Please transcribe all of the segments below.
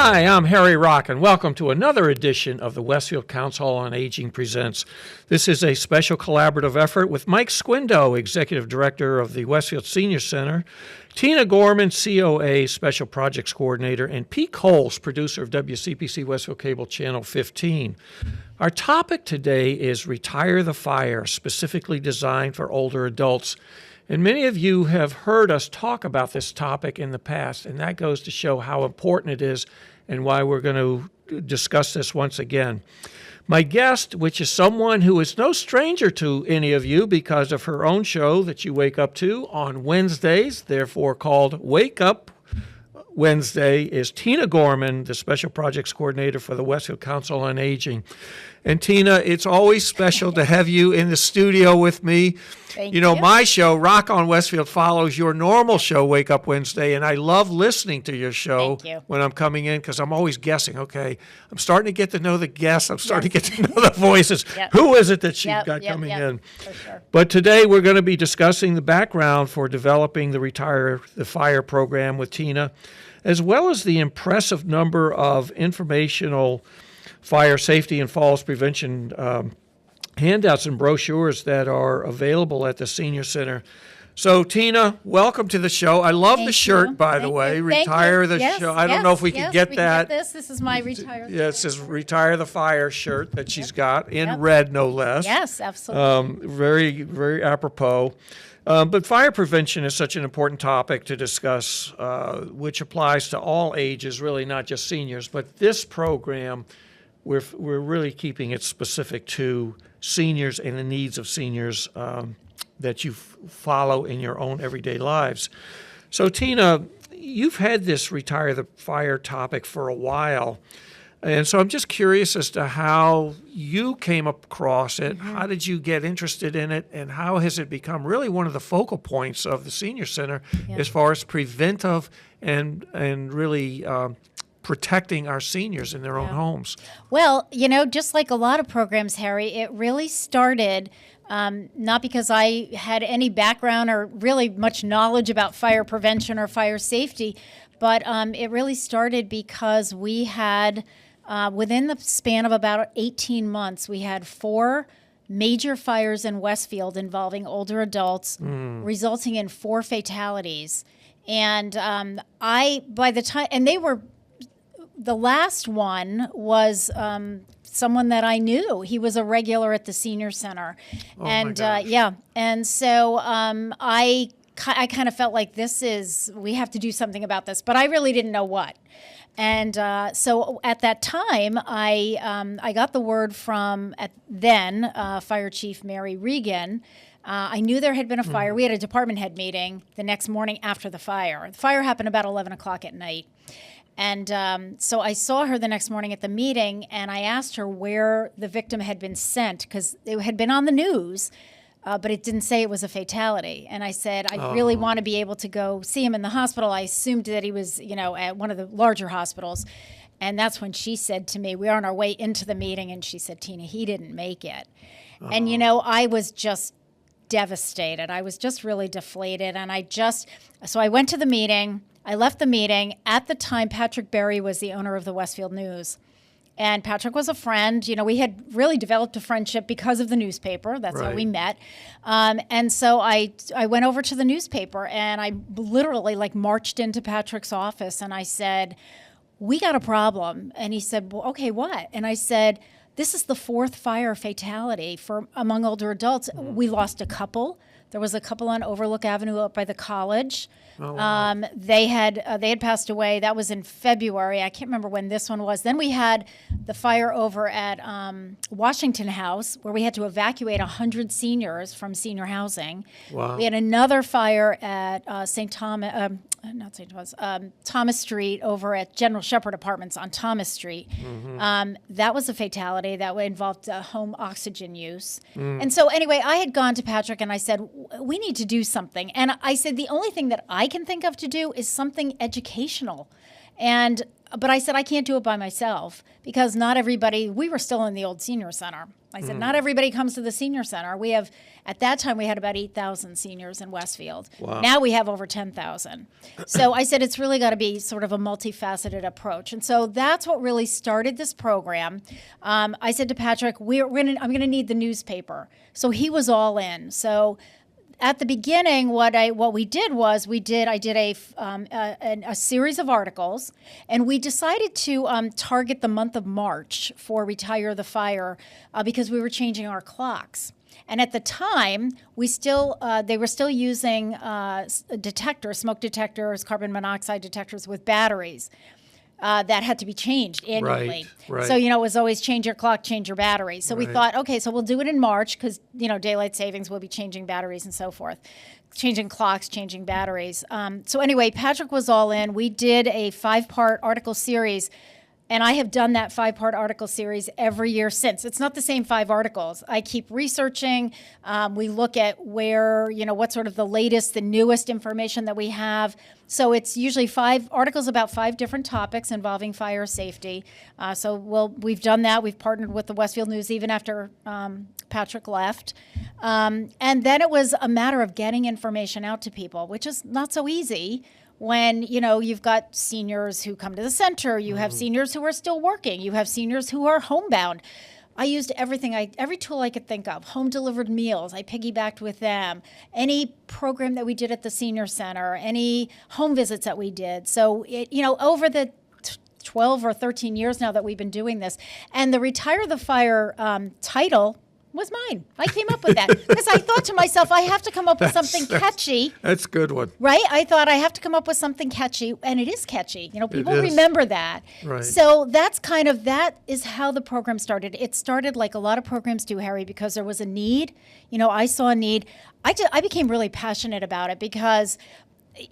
Hi, I'm Harry Rock, and welcome to another edition of the Westfield Council on Aging Presents. This is a special collaborative effort with Mike Squindo, Executive Director of the Westfield Senior Center, Tina Gorman, COA Special Projects Coordinator, and Pete Coles, producer of WCPC Westfield Cable Channel 15. Our topic today is Retire the Fire, specifically designed for older adults. And many of you have heard us talk about this topic in the past, and that goes to show how important it is and why we're going to discuss this once again. My guest, which is someone who is no stranger to any of you because of her own show that you wake up to on Wednesdays, therefore called Wake Up Wednesday, is Tina Gorman, the Special Projects Coordinator for the Westfield Council on Aging. And Tina, it's always special to have you in the studio with me. Thank you. My show, Rock on Westfield, follows your normal show, Wake Up Wednesday, and I love listening to your show when I'm coming in because I'm always guessing, okay, I'm starting to get to know the guests. I'm starting to get to know the voices. Who is it that she's got coming in? For sure. But today we're going to be discussing the background for developing the Retire the Fire program with Tina, as well as the impressive number of informational fire safety and falls prevention handouts and brochures that are available at the Senior Center. So, Tina, welcome to the show. I love the shirt, by the way. Retire the show. I don't know if we can get that. This is my Retire. Yeah, it says Retire the Fire shirt that she's got in red, no less. Yes, absolutely. Very, very apropos. But fire prevention is such an important topic to discuss, which applies to all ages, really not just seniors. But this program, we're really keeping it specific to seniors and the needs of seniors that you follow in your own everyday lives. So, Tina, you've had this Retire the Fire topic for a while. And so I'm just curious as to how you came across it. Mm-hmm. How did you get interested in it? And how has it become really one of the focal points of the Senior Center as far as preventive and really protecting our seniors in their own homes? Well, just like a lot of programs, Harry, it really started not because I had any background or really much knowledge about fire prevention or fire safety, but it really started because we had, within the span of about 18 months, we had 4 major fires in Westfield involving older adults, resulting in 4 fatalities. And by the time, and they were, the last one was someone that I knew. He was a regular at the Senior Center. And and so I kind of felt like we have to do something about this, but I really didn't know what. And so at that time, I got the word from then Fire Chief Mary Regan. I knew there had been a fire. We had a department head meeting the next morning after the fire. The fire happened about 11 o'clock at night. And so I saw her the next morning at the meeting, and I asked her where the victim had been sent, because it had been on the news, but it didn't say it was a fatality. And I said, I really want to be able to go see him in the hospital. I assumed that he was, at one of the larger hospitals. And that's when she said to me, we were on our way into the meeting, and she said, Tina, he didn't make it. And, I was just devastated. I was just really deflated. And so I went to the meeting. I left the meeting. At the time, Patrick Berry was the owner of the Westfield News. And Patrick was a friend. We had really developed a friendship because of the newspaper. That's how we met. And so I went over to the newspaper, and I literally marched into Patrick's office, and I said, we got a problem. And he said, well, okay, what? And I said, this is the 4th fire fatality among older adults. We lost a couple. There was a couple on Overlook Avenue up by the college. Oh, wow. They had passed away. That was in February. I can't remember when this one was. Then we had the fire over at Washington House, where we had to evacuate 100 seniors from senior housing. Wow. We had another fire at Thomas Street over at General Shepherd Apartments on Thomas Street. Mm-hmm. That was a fatality that involved home oxygen use. And so anyway, I had gone to Patrick and I said, we need to do something. And I said, the only thing that I can think of to do is something educational. But I said, I can't do it by myself because not everybody, we were still in the old senior center. I said, not everybody comes to the senior center. We have, at that time, we had about 8,000 seniors in Westfield. Wow. Now we have over 10,000. So I said, it's really got to be sort of a multifaceted approach. And so that's what really started this program. I said to Patrick, I'm going to need the newspaper. So he was all in. So at the beginning, what we did was I did a series of articles, and we decided to target the month of March for Retire the Fire because we were changing our clocks. And at the time, they were still using detectors, smoke detectors, carbon monoxide detectors with batteries. That had to be changed annually. Right. So, it was always change your clock, change your battery. So we thought, okay, so we'll do it in March because, daylight savings will be changing batteries and so forth. Changing clocks, changing batteries. So anyway, Patrick was all in. We did a 5-part article series. And I have done that 5-part article series every year since. It's not the same 5 articles. I keep researching. We look at where, what sort of the latest, the newest information that we have. So it's usually 5 articles about 5 different topics involving fire safety. We've done that. We've partnered with the Westfield News even after Patrick left. And then it was a matter of getting information out to people, which is not so easy. When, you've got seniors who come to the center, you have seniors who are still working, you have seniors who are homebound. I used every tool I could think of. Home delivered meals, I piggybacked with them. Any program that we did at the senior center, any home visits that we did. So, over the 12 or 13 years now that we've been doing this, and the Retire the Fire title was mine. I came up with that because I thought to myself, I have to come up with something catchy. That's a good one. Right? I thought I have to come up with something catchy, and it is catchy. People remember that. Right. So that is how the program started. It started like a lot of programs do, Harry, because there was a need. I saw a need. I became really passionate about it because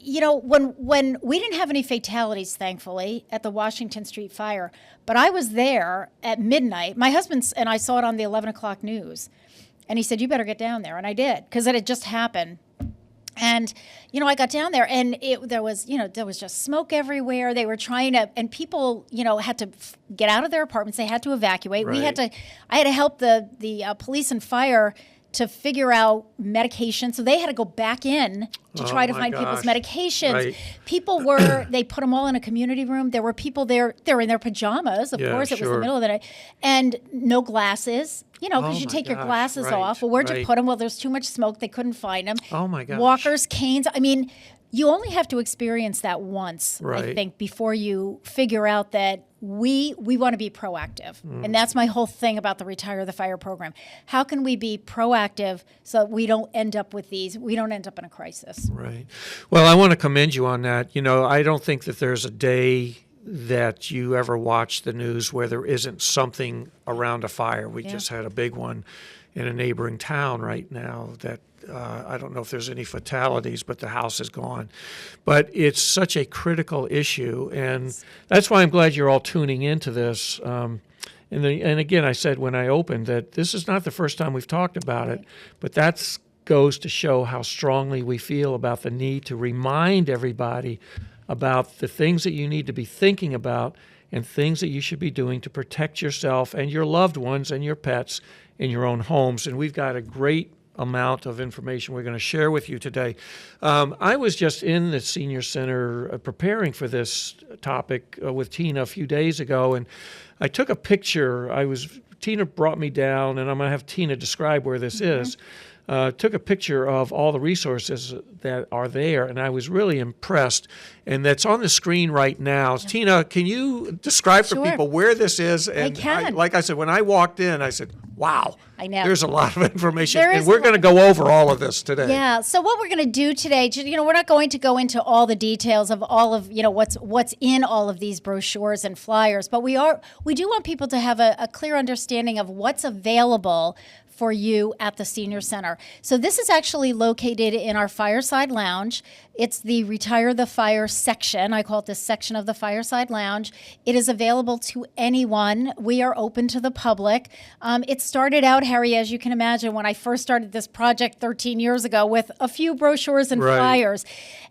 when we didn't have any fatalities, thankfully, at the Washington Street fire, but I was there at midnight. My husband and I saw it on the 11 o'clock news, and he said, you better get down there. And I did, because it had just happened. And, I got down there, and there was just smoke everywhere. They were trying to, and people, had to get out of their apartments. They had to evacuate. Right. I had to help the police and fire to figure out medication. So they had to go back in to try to find people's medications. Right. People they put them all in a community room. There were people there, they're in their pajamas, of course, it was the middle of the night. And no glasses, because you take your glasses off. Well, where'd you put them? Well, there's too much smoke. They couldn't find them. Oh my gosh. Walkers, canes. I mean, you only have to experience that once, I think, before you figure out that we want to be proactive. And that's my whole thing about the Retire the Fire program. How can we be proactive so that we don't end up in a crisis? Right. Well, I want to commend you on that. I don't think that there's a day that you ever watch the news where there isn't something around a fire. We just had a big one in a neighboring town right now that I don't know if there's any fatalities, but the house is gone. But it's such a critical issue, and that's why I'm glad you're all tuning into this. And again, I said when I opened that this is not the first time we've talked about it, but that goes to show how strongly we feel about the need to remind everybody about the things that you need to be thinking about and things that you should be doing to protect yourself and your loved ones and your pets in your own homes. And we've got a great amount of information we're going to share with you today. I was just in the senior center preparing for this topic with Tina a few days ago, and I took a picture. Tina brought me down, and I'm going to have Tina describe where this is. Took a picture of all the resources that are there, and I was really impressed. And that's on the screen right now. Tina, can you describe for people where this is? And I can. Like I said, when I walked in, I said, wow, I know. There's a lot of information. And we're going to go over all of this today. Yeah, so what we're going to do today, we're not going to go into all the details of all of, what's in all of these brochures and flyers, but we do want people to have a clear understanding of what's available for you at the senior center. So this is actually located in our Fireside Lounge. It's the Retire the Fire section. I call it the section of the Fireside Lounge. It is available to anyone. We are open to the public. It's started out, Harry, as you can imagine, when I first started this project 13 years ago with a few brochures and Right. flyers.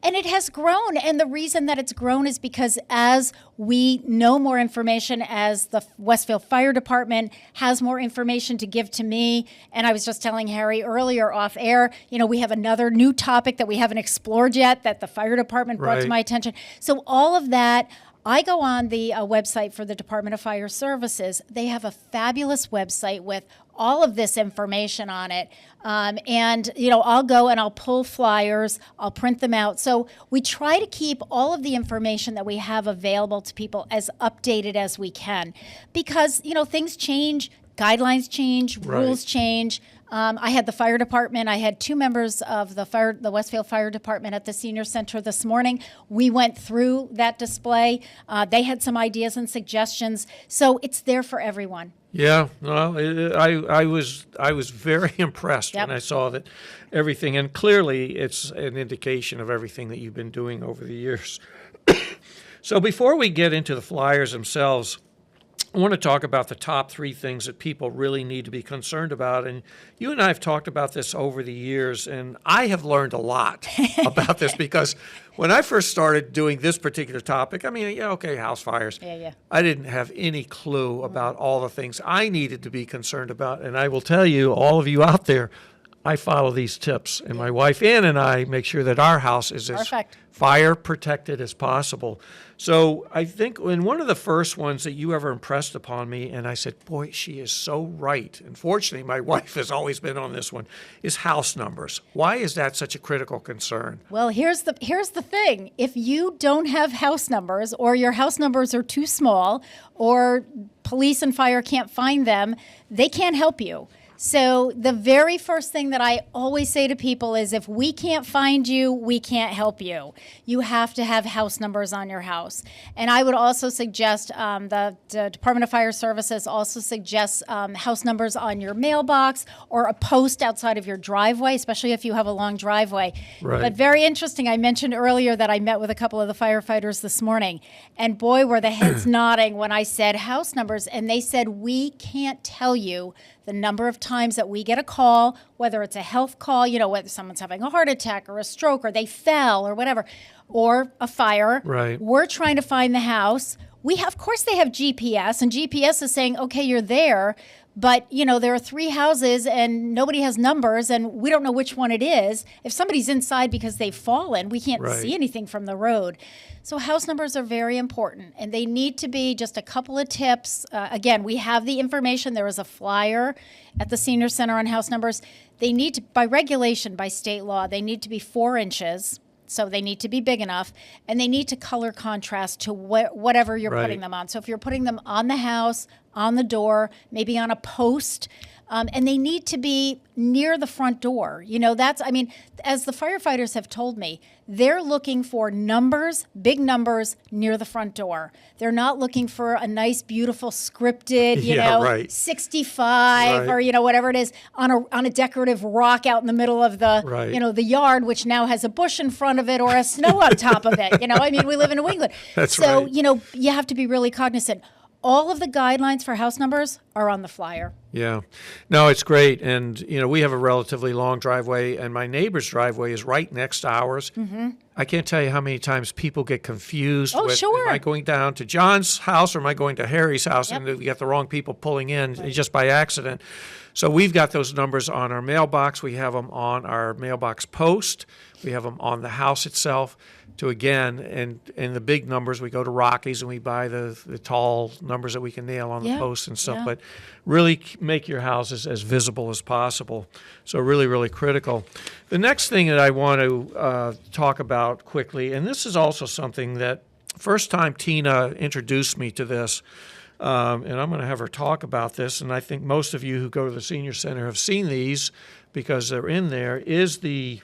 And it has grown. And the reason that it's grown is because as we know more information, as the Westfield Fire Department has more information to give to me, and I was just telling Harry earlier off air, we have another new topic that we haven't explored yet that the fire department brought to Right. my attention. So all of that, I go on the website for the Department of Fire Services. They have a fabulous website with all of this information on it. And I'll go and I'll pull flyers, I'll print them out. So we try to keep all of the information that we have available to people as updated as we can. Because, things change, guidelines change, Right. rules change. I had the fire department. I had two members of the Westfield Fire Department at the senior center this morning. We went through that display. They had some ideas and suggestions. So it's there for everyone. Yeah, well, I was very impressed Yep. when I saw that everything, and clearly it's an indication of everything that you've been doing over the years. So before we get into the flyers themselves, I want to talk about the top 3 things that people really need to be concerned about. And you and I have talked about this over the years, and I have learned a lot about this because when I first started doing this particular topic, house fires. Yeah. I didn't have any clue about all the things I needed to be concerned about. And I will tell you, all of you out there, I follow these tips. And my wife Ann and I make sure that our house is as Perfect. fire protected as possible. So I think in one of the first ones that you ever impressed upon me, and I said, boy, she is so right. And fortunately, my wife has always been on this one, is house numbers. Why is that such a critical concern? Well, here's the thing. If you don't have house numbers, or your house numbers are too small, or police and fire can't find them, they can't help you. So the very first thing that I always say to people is, if we can't find you, we can't help you. You have to have house numbers on your house. And I would also suggest, the Department of Fire Services also suggests house numbers on your mailbox or a post outside of your driveway, especially if you have a long driveway. Right. But very interesting, I mentioned earlier that I met with a couple of the firefighters this morning, and boy, were the heads nodding when I said house numbers, and they said, we can't tell you the number of times that we get a call, whether it's a health call, whether someone's having a heart attack or a stroke or they fell or whatever, or a fire. Right. We're trying to find the house. Of course they have GPS, and GPS is saying, okay, you're there, but there are 3 houses and nobody has numbers and we don't know which one it is. If somebody's inside because they've fallen, we can't Right. see anything from the road. So house numbers are very important, and they need to be just a couple of tips. Again, we have the information. There is a flyer at the senior center on house numbers. They need to, by regulation, by state law, they need to be 4 inches. So they need to be big enough, and they need to color contrast to whatever you're Right. putting them on. So if you're putting them on the house, on the door, maybe on a post, and they need to be near the front door. As the firefighters have told me, they're looking for numbers, big numbers near the front door. They're not looking for a nice, beautiful, scripted, Right. 65 Right. or whatever it is on a decorative rock out in the middle of the Right. the yard, which now has a bush in front of it or a snow on top of it. We live in New England. That's so, right. You have to be really cognizant. All of the guidelines for house numbers are on the flyer. Yeah. No, it's great. And, we have a relatively long driveway, and my neighbor's driveway is right next to ours. Mm-hmm. I can't tell you how many times people get confused Oh, with, sure. am I going down to John's house or am I going to Harry's house? Yep. And we got the wrong people pulling in just by accident. So we've got those numbers on our mailbox. We have them on our mailbox post. We have them on the house itself. To again, and the big numbers, we go to Rockies and we buy the tall numbers that we can nail on the Yeah, posts and stuff. yeah. But really make your houses as visible as possible. So really, really critical. The next thing that I want to talk about quickly, and this is also something that first time Tina introduced me to this, and I'm going to have her talk about this, and I think most of you who go to the senior center have seen these because they're in there, is the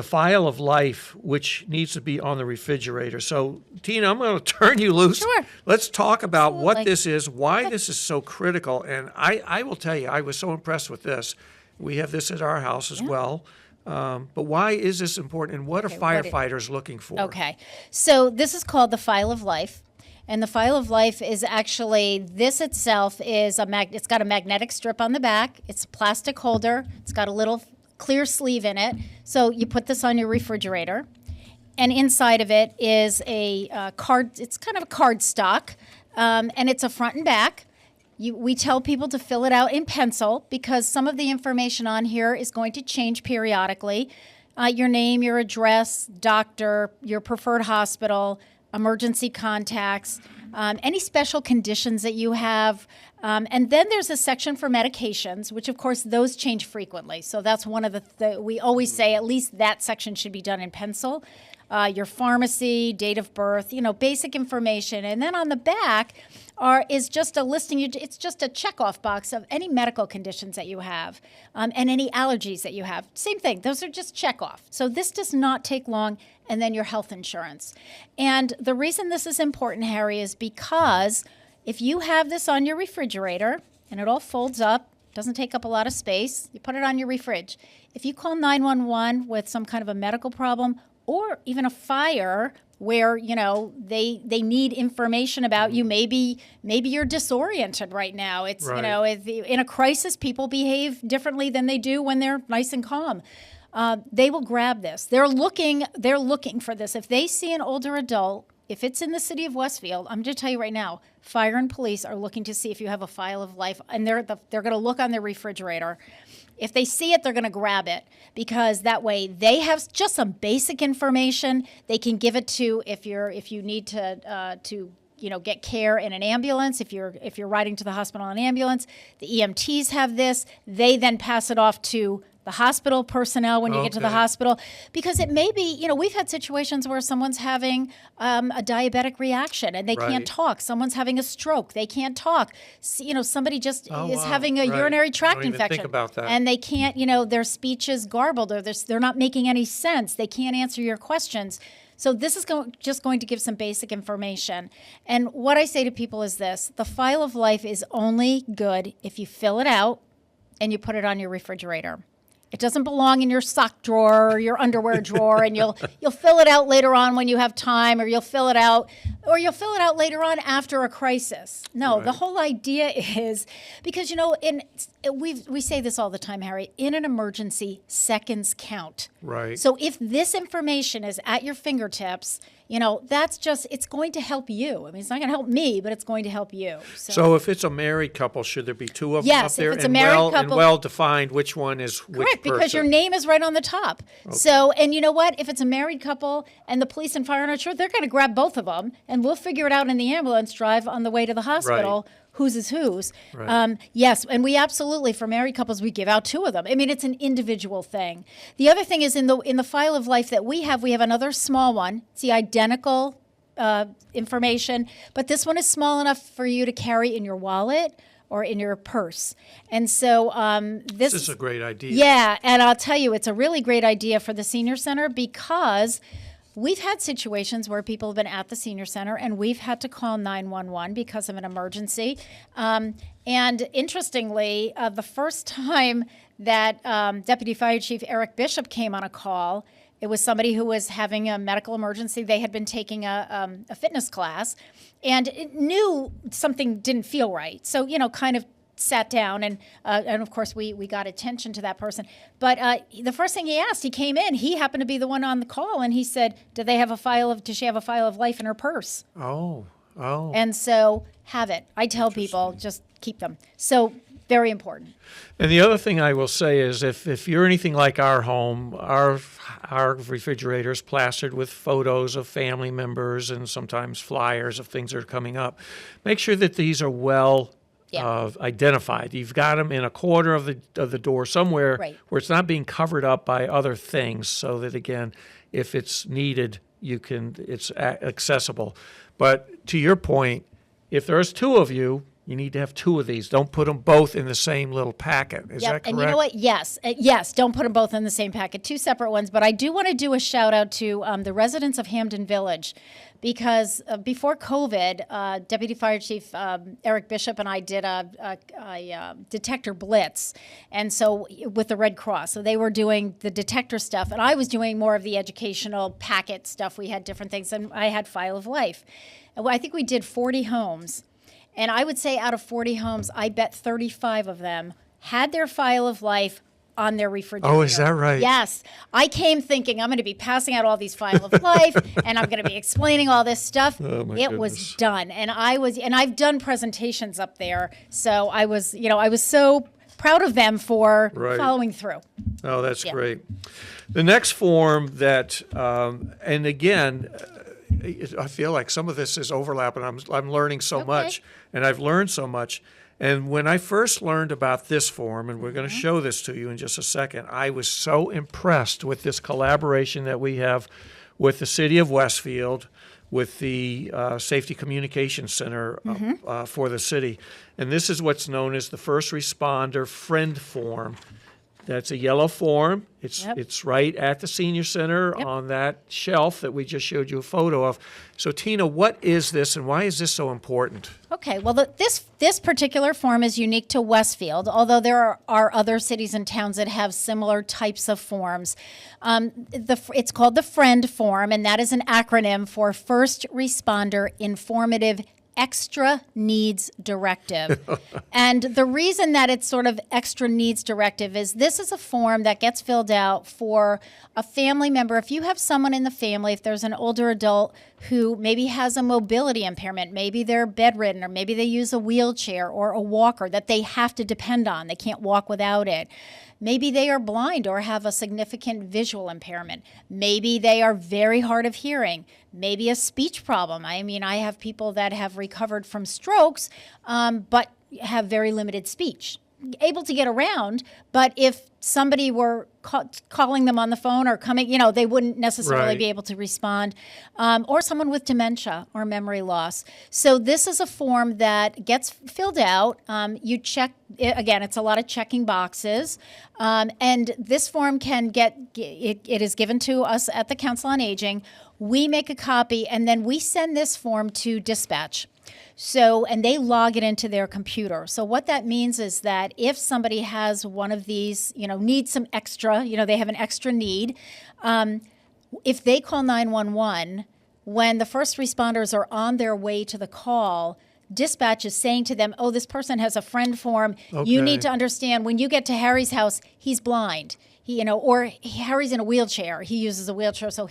file of life, which needs to be on the refrigerator. So, Tina, I'm going to turn you loose. Sure. Let's talk about what Absolutely. this is, why this is so critical. And I will tell you, I was so impressed with this. We have this at our house as well. But why is this important, and what are what firefighters looking for? Okay. So this is called the file of life. And the file of life is actually, this itself is it's got a magnetic strip on the back. It's a plastic holder. It's got a little clear sleeve in it. So you put this on your refrigerator. And inside of it is a card. It's kind of a card stock. And it's a front and back. We tell people to fill it out in pencil because some of the information on here is going to change periodically. Your name, your address, doctor, your preferred hospital, emergency contacts, any special conditions that you have. And then there's a section for medications, which of course those change frequently. So that's one of we always say at least that section should be done in pencil. Your pharmacy, date of birth, basic information. And then on the back is just a listing. It's just a checkoff box of any medical conditions that you have and any allergies that you have. Same thing. Those are just checkoff. So this does not take long. And then your health insurance. And the reason this is important, Harry, is because if you have this on your refrigerator and it all folds up, doesn't take up a lot of space, you put it on your refrige. If you call 911 with some kind of a medical problem or even a fire where, they need information about you, maybe you're disoriented right now. It's, right. In a crisis, people behave differently than they do when they're nice and calm. They will grab this. They're looking for this. If they see an older adult, if it's in the city of Westfield, I'm going to tell you right now, fire and police are looking to see if you have a file of life, and they're going to look on their refrigerator. If they see it, they're going to grab it because that way they have just some basic information. They can give it to if you need to get care in an ambulance. If you're riding to the hospital in an ambulance, the EMTs have this. They then pass it off to the hospital personnel when you get to the hospital, because it may be, we've had situations where someone's having a diabetic reaction and they can't talk. Someone's having a stroke. They can't talk. Somebody just is having a urinary tract infection. Think about that. And they can't, their speech is garbled or they're not making any sense. They can't answer your questions. So this is just going to give some basic information. And what I say to people is this: the file of life is only good if you fill it out and you put it on your refrigerator. It doesn't belong in your sock drawer or your underwear drawer, and you'll fill it out later on when you have time, or you'll fill it out later on after a crisis. No, right. The whole idea is because we say this all the time, Harry. In an emergency, seconds count. Right. So if this information is at your fingertips, it's going to help you. I mean, it's not going to help me, but it's going to help you. So if it's a married couple, should there be two of them up there? Yes, if it's a married couple. And well defined which one is which Correct, person? Because your name is right on the top. Okay. So, and you know what? If it's a married couple and the police and fire are not sure, they're going to grab both of them, and we'll figure it out in the ambulance drive on the way to the hospital. Right. Whose is whose. Right. Yes, and we absolutely, for married couples, we give out two of them. I mean, it's an individual thing. The other thing is in the file of life that we have another small one. It's the identical information, but this one is small enough for you to carry in your wallet or in your purse. And so this is a great idea. Yeah, and I'll tell you, it's a really great idea for the senior center because we've had situations where people have been at the senior center and we've had to call 911 because of an emergency. And interestingly, the first time that Deputy Fire Chief Eric Bishop came on a call, it was somebody who was having a medical emergency. They had been taking a fitness class and it knew something didn't feel right. So, kind of sat down and of course we got attention to that person. But the first thing he asked, he came in, he happened to be the one on the call, and he said, does she have a file of life in her purse? Oh. And so have it. I tell people, just keep them. So very important. And the other thing I will say is if you're anything like our home, our refrigerator is plastered with photos of family members and sometimes flyers of things that are coming up. Make sure that these are well identified. You've got them in a corner of the door somewhere where it's not being covered up by other things, so that again, if it's needed, it's accessible. But to your point, if there's two of you, you need to have 2 of these. Don't put them both in the same little packet. Is that correct? And you know what? Yes. Yes, don't put them both in the same packet, 2 separate ones. But I do want to do a shout out to the residents of Hampden Village, because before COVID, Deputy Fire Chief Eric Bishop and I did a detector blitz, and so with the Red Cross. So they were doing the detector stuff, and I was doing more of the educational packet stuff. We had different things, and I had File of Life. And I think we did 40 homes. And I would say out of 40 homes, I bet 35 of them had their File of Life on their refrigerator. Oh, is that right? Yes. I came thinking I'm going to be passing out all these File of Life and I'm going to be explaining all this stuff. Oh, my It goodness. was done. And I've done presentations up there. So I was so proud of them for following through. Oh, that's great. The next form that, and again, I feel like some of this is overlapping. I'm learning so much, and I've learned so much. And when I first learned about this form, and we're going to show this to you in just a second, I was so impressed with this collaboration that we have with the City of Westfield, with the Safety Communication Center for the city. And this is what's known as the First Responder Friend Form. That's a yellow form. It's right at the senior center on that shelf that we just showed you a photo of. So Tina, what is this and why is this so important? Okay, well, this particular form is unique to Westfield, although there are other cities and towns that have similar types of forms. It's called the FRIEND form, and that is an acronym for First Responder Informative Extra Needs Directive. And the reason that it's sort of extra needs directive is this is a form that gets filled out for a family member. If you have someone in the family, if there's an older adult who maybe has a mobility impairment, maybe they're bedridden, or maybe they use a wheelchair or a walker that they have to depend on, they can't walk without it. Maybe they are blind or have a significant visual impairment. Maybe they are very hard of hearing. Maybe a speech problem. I mean, I have people that have recovered from strokes, but have very limited speech. Able to get around, but if somebody were calling them on the phone or coming, they wouldn't necessarily be able to respond, or someone with dementia or memory loss. So this is a form that gets filled out. You check, again, it's a lot of checking boxes, and this form it is given to us at the Council on Aging. We make a copy, and then we send this form to dispatch. So, and they log it into their computer. So what that means is that if somebody has one of these, needs some extra, they have an extra need, if they call 911, when the first responders are on their way to the call, dispatch is saying to them, oh, this person has a friend form. Okay. You need to understand when you get to Harry's house, he's blind. Or Harry's in a wheelchair. He uses a wheelchair, so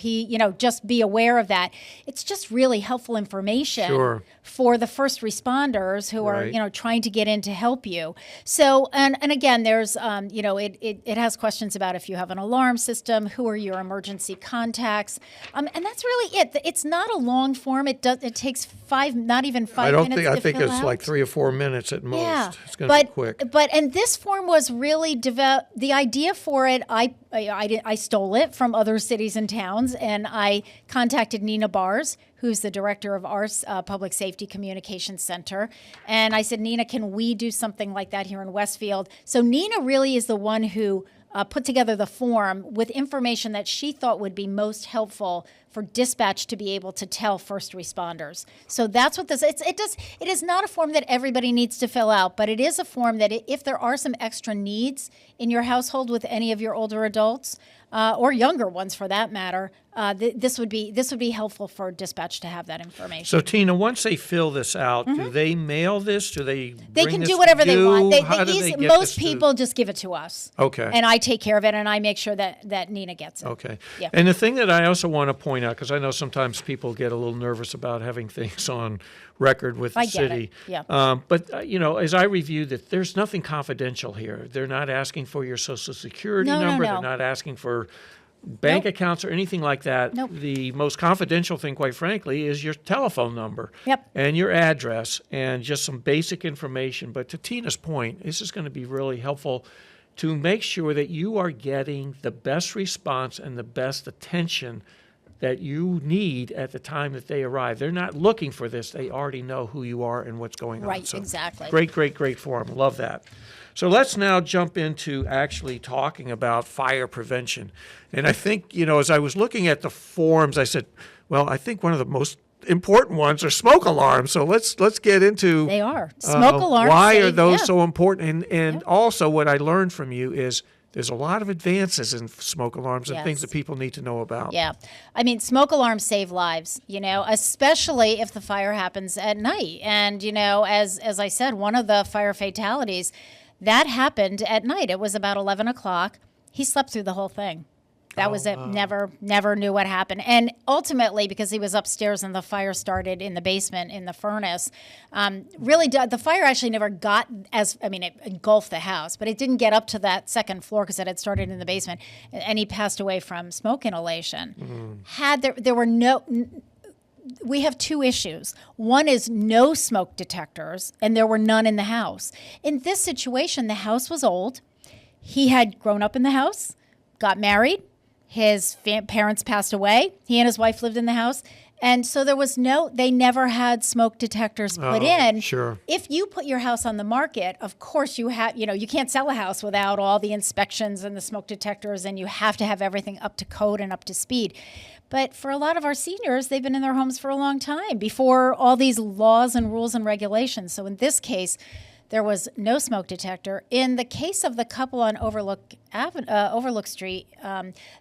just be aware of that. It's just really helpful information for the first responders who are, trying to get in to help you. So, and again, there's, it has questions about if you have an alarm system, who are your emergency contacts, and that's really it. It's not a long form. It takes not even 5 minutes. I think it's like 3 or 4 minutes at most. Yeah, it's going to be quick. And this form was really the idea for it. I stole it from other cities and towns, and I contacted Nina Bars, who's the director of our Public Safety Communications Center. And I said, Nina, can we do something like that here in Westfield? So Nina really is the one who put together the form with information that she thought would be most helpful for dispatch to be able to tell first responders. So that's what it is not a form that everybody needs to fill out, but it is a form that if there are some extra needs in your household with any of your older adults, or younger ones for that matter, this would be helpful for dispatch to have that information. So Tina, once they fill this out, do they mail this? Do they bring They can this do to whatever they you? want. How do they get Most this people just give it to us. Okay. And I take care of it, and I make sure that Nina gets it. Okay. Yeah. And the thing that I also want to point out, because I know sometimes people get a little nervous about having things on record with the city. Yeah. But, as I reviewed it, there's nothing confidential here. They're not asking for your Social Security number. No. They're not asking for bank accounts or anything like that. Nope. The most confidential thing, quite frankly, is your telephone number and your address and just some basic information. But to Tina's point, this is going to be really helpful to make sure that you are getting the best response and the best attention that you need at the time that they arrive. They're not looking for this. They already know who you are and what's going on. Right, So exactly. Great forum. Love that. So let's now jump into actually talking about fire prevention. And I think, as I was looking at the forms, I said, well, I think one of the most important ones are smoke alarms. So let's get into They are. Smoke alarms. Why are those so important? And also what I learned from you is there's a lot of advances in smoke alarms and things that people need to know about. Yeah. I mean, smoke alarms save lives, especially if the fire happens at night. And, as I said, one of the fire fatalities, that happened at night. It was about 11 o'clock. He slept through the whole thing. That was it. Never knew what happened. And ultimately, because he was upstairs and the fire started in the basement in the furnace, the fire actually never got it engulfed the house, but it didn't get up to that second floor because it had started in the basement. And he passed away from smoke inhalation. We have two issues. One is no smoke detectors, and there were none in the house. In this situation, the house was old. He had grown up in the house, got married. His parents passed away. He and his wife lived in the house. And so they never had smoke detectors put in. Sure. If you put your house on the market, of course you can't sell a house without all the inspections and the smoke detectors, and you have to have everything up to code and up to speed. But for a lot of our seniors, they've been in their homes for a long time before all these laws and rules and regulations. So in this case, there was no smoke detector. In the case of the couple on Overlook Street,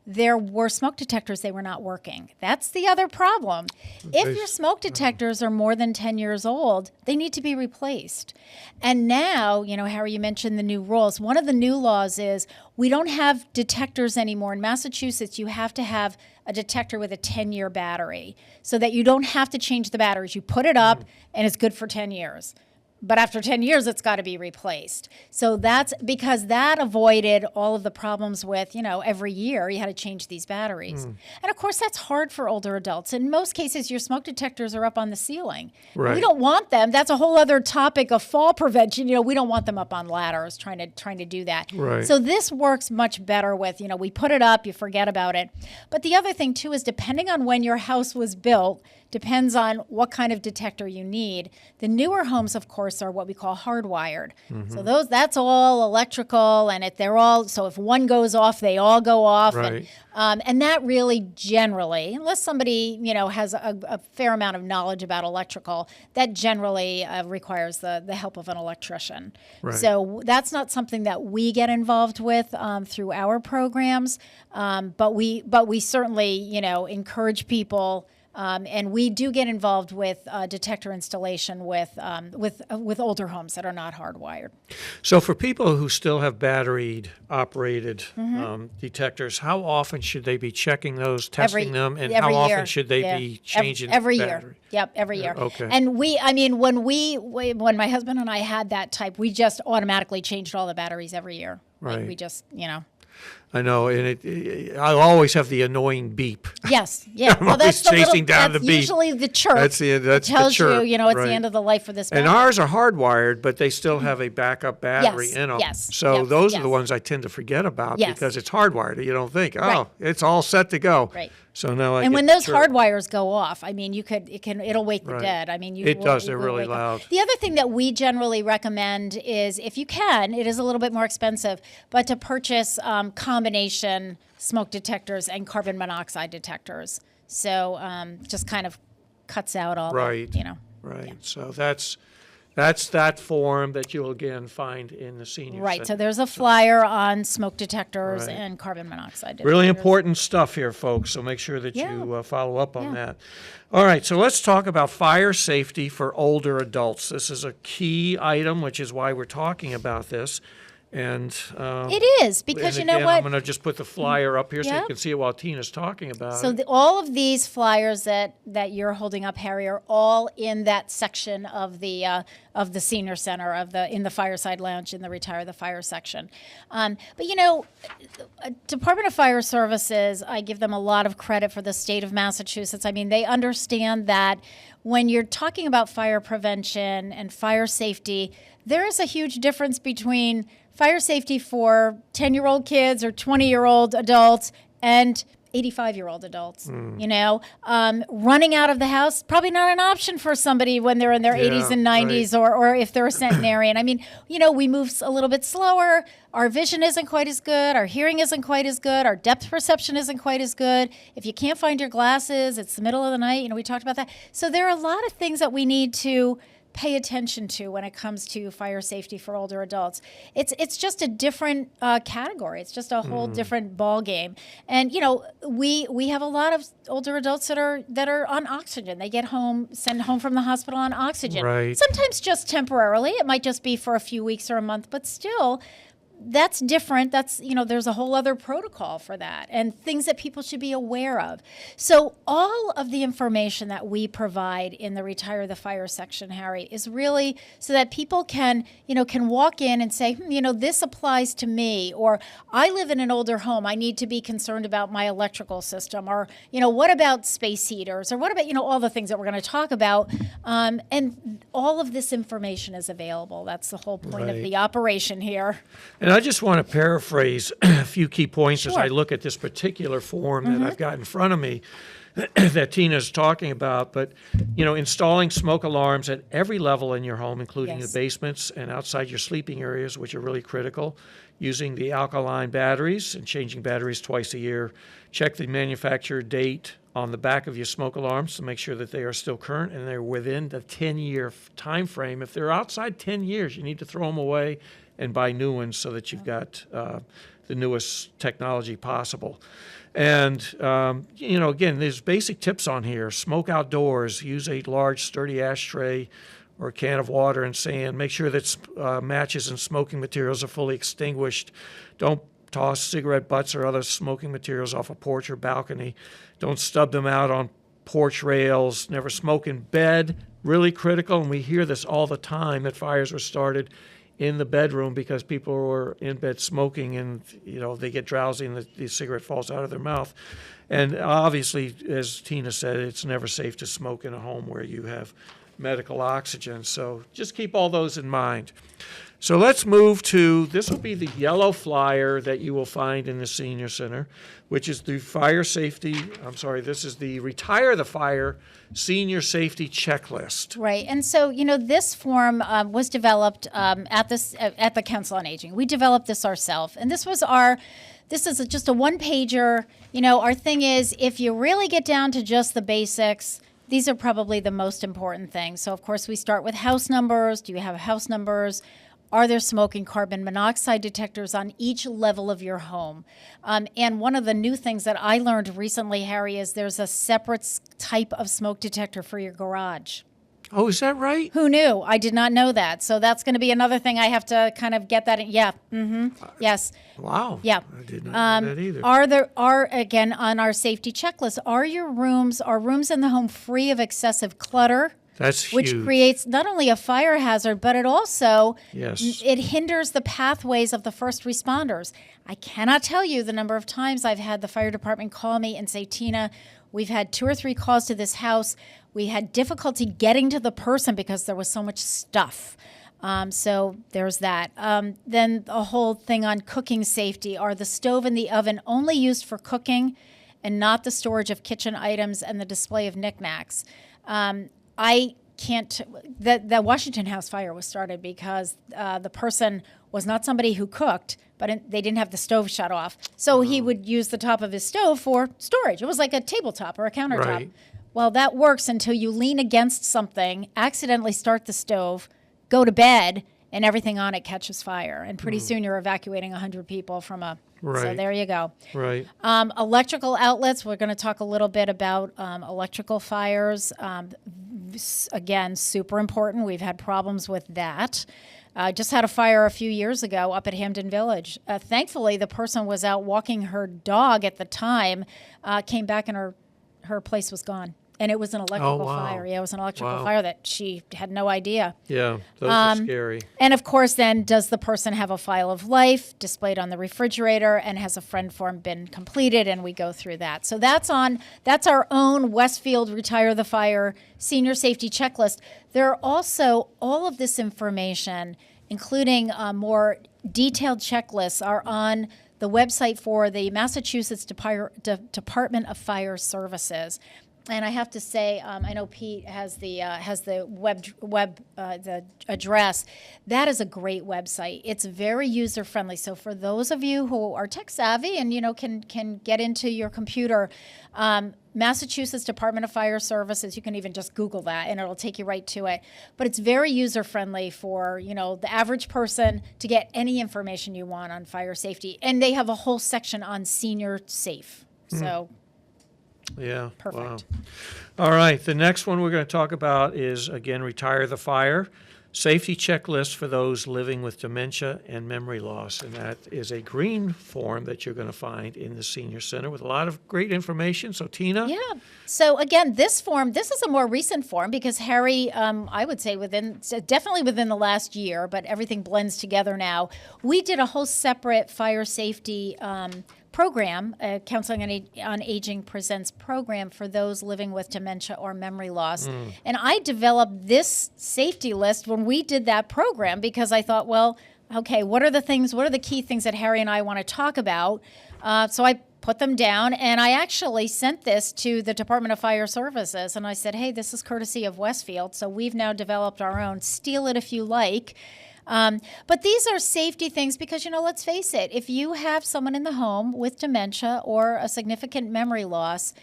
there were smoke detectors. They were not working. That's the other problem. If your smoke detectors are more than 10 years old, they need to be replaced. And now, Harry, you mentioned the new rules. One of the new laws is we don't have detectors anymore. In Massachusetts, you have to have a detector with a 10-year battery so that you don't have to change the batteries. You put it up, and it's good for 10 years. But after 10 years, it's got to be replaced. So that's because that avoided all of the problems with, every year you had to change these batteries. And of course, that's hard for older adults. In most cases, your smoke detectors are up on the ceiling. Right. We don't want them. That's a whole other topic of fall prevention. We don't want them up on ladders trying to do that. Right. So this works much better with, we put it up, you forget about it. But the other thing, too, is depending on when your house was built, depends on what kind of detector you need. The newer homes, of course, are what we call hardwired. So that's all electrical, and so if one goes off, they all go off. Right. And that really generally, unless somebody, has a fair amount of knowledge about electrical, that generally requires the help of an electrician. Right. So that's not something that we get involved with through our programs, but we certainly, encourage people. And we do get involved with detector installation with older homes that are not hardwired. So for people who still have battery operated detectors, how often should they be checking those, testing them, and how often should they be changing every the battery? year? Yep, every year. Okay. And when my husband and I had that type, we just automatically changed all the batteries every year. Right. Like we just, I know, and I'll always have the annoying beep. Yes, yeah. I'm always chasing down the beep. That's usually the chirp. That's the tells chirp, you, it's right. the end of the life for this battery. And ours are hardwired, but they still have a backup battery in them. Yes, so yes, those are yes. the ones I tend to forget about Yes. because it's hardwired. You don't think, Right. it's all set to go. Right. So now and when those hard wires go off, it'll wake the Right. dead. It does. They're really loud. The other thing that we generally recommend is, if you can, it is a little bit more expensive, but to purchase combination smoke detectors and carbon monoxide detectors. So just kind of cuts out all Right. Right. So that's that form that you'll again find in the senior Right. center. So there's a flyer on smoke detectors Right. and carbon monoxide detectors. Really important stuff here, folks, so make sure that you follow up on that. All right, so let's talk about fire safety for older adults. This is a key item, which is why we're talking about this. And It is, because and you know again, what? I'm going to just put the flyer up here so Yeah. you can see it while Tina's talking about So it. all of these flyers that you're holding up, Harry, are all in that section of the senior center in the fireside lounge in the Retire the Fire section. But Department of Fire Services, I give them a lot of credit for the state of Massachusetts. I mean, they understand that when you're talking about fire prevention and fire safety, there is a huge difference between fire safety for 10-year-old kids or 20-year-old adults and 85-year-old adults, running out of the house, probably not an option for somebody when they're in their 80s and 90s, right. or if they're a centenarian. I mean, we move a little bit slower. Our vision isn't quite as good. Our hearing isn't quite as good. Our depth perception isn't quite as good. If you can't find your glasses, it's the middle of the night. We talked about that. So there are a lot of things that we need to pay attention to when it comes to fire safety for older adults. It's just a different category. It's just a whole different ball game. And we have a lot of older adults that are on oxygen. They get sent home from the hospital on oxygen. Right. Sometimes just temporarily. It might just be for a few weeks or a month, but still. That's different. That's, there's a whole other protocol for that and things that people should be aware of. So all of the information that we provide in the Retire the Fire section, Harry, is really so that people can walk in and say, this applies to me, or I live in an older home. I need to be concerned about my electrical system, or, what about space heaters, or what about, all the things that we're going to talk about. And all of this information is available. That's the whole point of the operation here. And I just want to paraphrase a few key points as Sure. I look at this particular form that I've got in front of me that Tina's talking about. But, installing smoke alarms at every level in your home, including Yes. the basements and outside your sleeping areas, which are really critical. Using the alkaline batteries and changing batteries twice a year. Check the manufacturer date on the back of your smoke alarms to make sure that they are still current and they're within the 10-year time frame. If they're outside 10 years, you need to throw them away and buy new ones so that you've got the newest technology possible. And, again, there's basic tips on here. Smoke outdoors. Use a large, sturdy ashtray or a can of water and sand. Make sure that matches and smoking materials are fully extinguished. Don't toss cigarette butts or other smoking materials off a porch or balcony. Don't stub them out on porch rails. Never smoke in bed. Really critical, and we hear this all the time, that fires were started in the bedroom because people were in bed smoking, and they get drowsy and the cigarette falls out of their mouth. And obviously, as Tina said, it's never safe to smoke in a home where you have medical oxygen. So just keep all those in mind. So let's move to, this will be the yellow flyer that you will find in the Senior Center, which is the this is the Retire the Fire Senior Safety Checklist. Right. And so, this form was developed at the Council on Aging. We developed this ourselves. And this is just a one-pager. Our thing is, if you really get down to just the basics, these are probably the most important things. So, of course, we start with house numbers. Do you have house numbers? Are there smoking carbon monoxide detectors on each level of your home? And one of the new things that I learned recently, Harry, is there's a separate type of smoke detector for your garage. Oh, is that right? Who knew? I did not know that. So that's going to be another thing I have to kind of get that in. Yeah. Yes. Wow. Yeah. I did not know that either. Are again on our safety checklist, are rooms in the home free of excessive clutter? That's which huge. creates not only a fire hazard, but it also Yes. it hinders the pathways of the first responders. I cannot tell you the number of times I've had the fire department call me and say, Tina, we've had 2 or 3 calls to this house. We had difficulty getting to the person because there was so much stuff. So there's that. Then a whole thing on cooking safety. Are the stove and the oven only used for cooking and not the storage of kitchen items and the display of knickknacks? The Washington House fire was started because the person was not somebody who cooked, but they didn't have the stove shut off. So he would use the top of his stove for storage. It was like a tabletop or a countertop. Right. Well, that works until you lean against something, accidentally start the stove, go to bed, and everything on it catches fire. And pretty soon you're evacuating 100 people from a... So Right. there you go. Right. Electrical outlets, we're going to talk a little bit about electrical fires. Again, super important. We've had problems with that. Just had a fire a few years ago up at Hampden Village. Thankfully, the person was out walking her dog at the time, came back and her place was gone. And it was an electrical wow. fire. Yeah, it was an electrical Wow. fire that she had no idea. Yeah, those are scary. And of course, then, does the person have a file of life displayed on the refrigerator, and has a friend form been completed? And we go through that. So that's our own Westfield Retire the Fire Senior Safety Checklist. There are also all of this information, including more detailed checklists, are on the website for the Massachusetts Department of Fire Services. And I have to say, I know Pete has the the address. That is a great website. It's very user friendly. So for those of you who are tech savvy and can get into your computer, Massachusetts Department of Fire Services. You can even just Google that, and it'll take you right to it. But it's very user friendly for the average person to get any information you want on fire safety. And they have a whole section on senior safe. So. Yeah. Perfect. Wow. All right. The next one we're going to talk about is, again, Retire the Fire. Safety checklist for those living with dementia and memory loss. And that is a green form that you're going to find in the Senior Center with a lot of great information. So, Tina? Yeah. So, again, this is a more recent form because Harry, I would say definitely within the last year, but everything blends together now. We did a whole separate fire safety program, Counseling on Aging Presents program for those living with dementia or memory loss. And I developed this safety list when we did that program because I thought, well, okay, what are the key things that Harry and I want to talk about? So I put them down, and I actually sent this to the Department of Fire Services, and I said, hey, this is courtesy of Westfield, so we've now developed our own. Steal it if you like. But these are safety things because, let's face it, if you have someone in the home with dementia or a significant memory loss,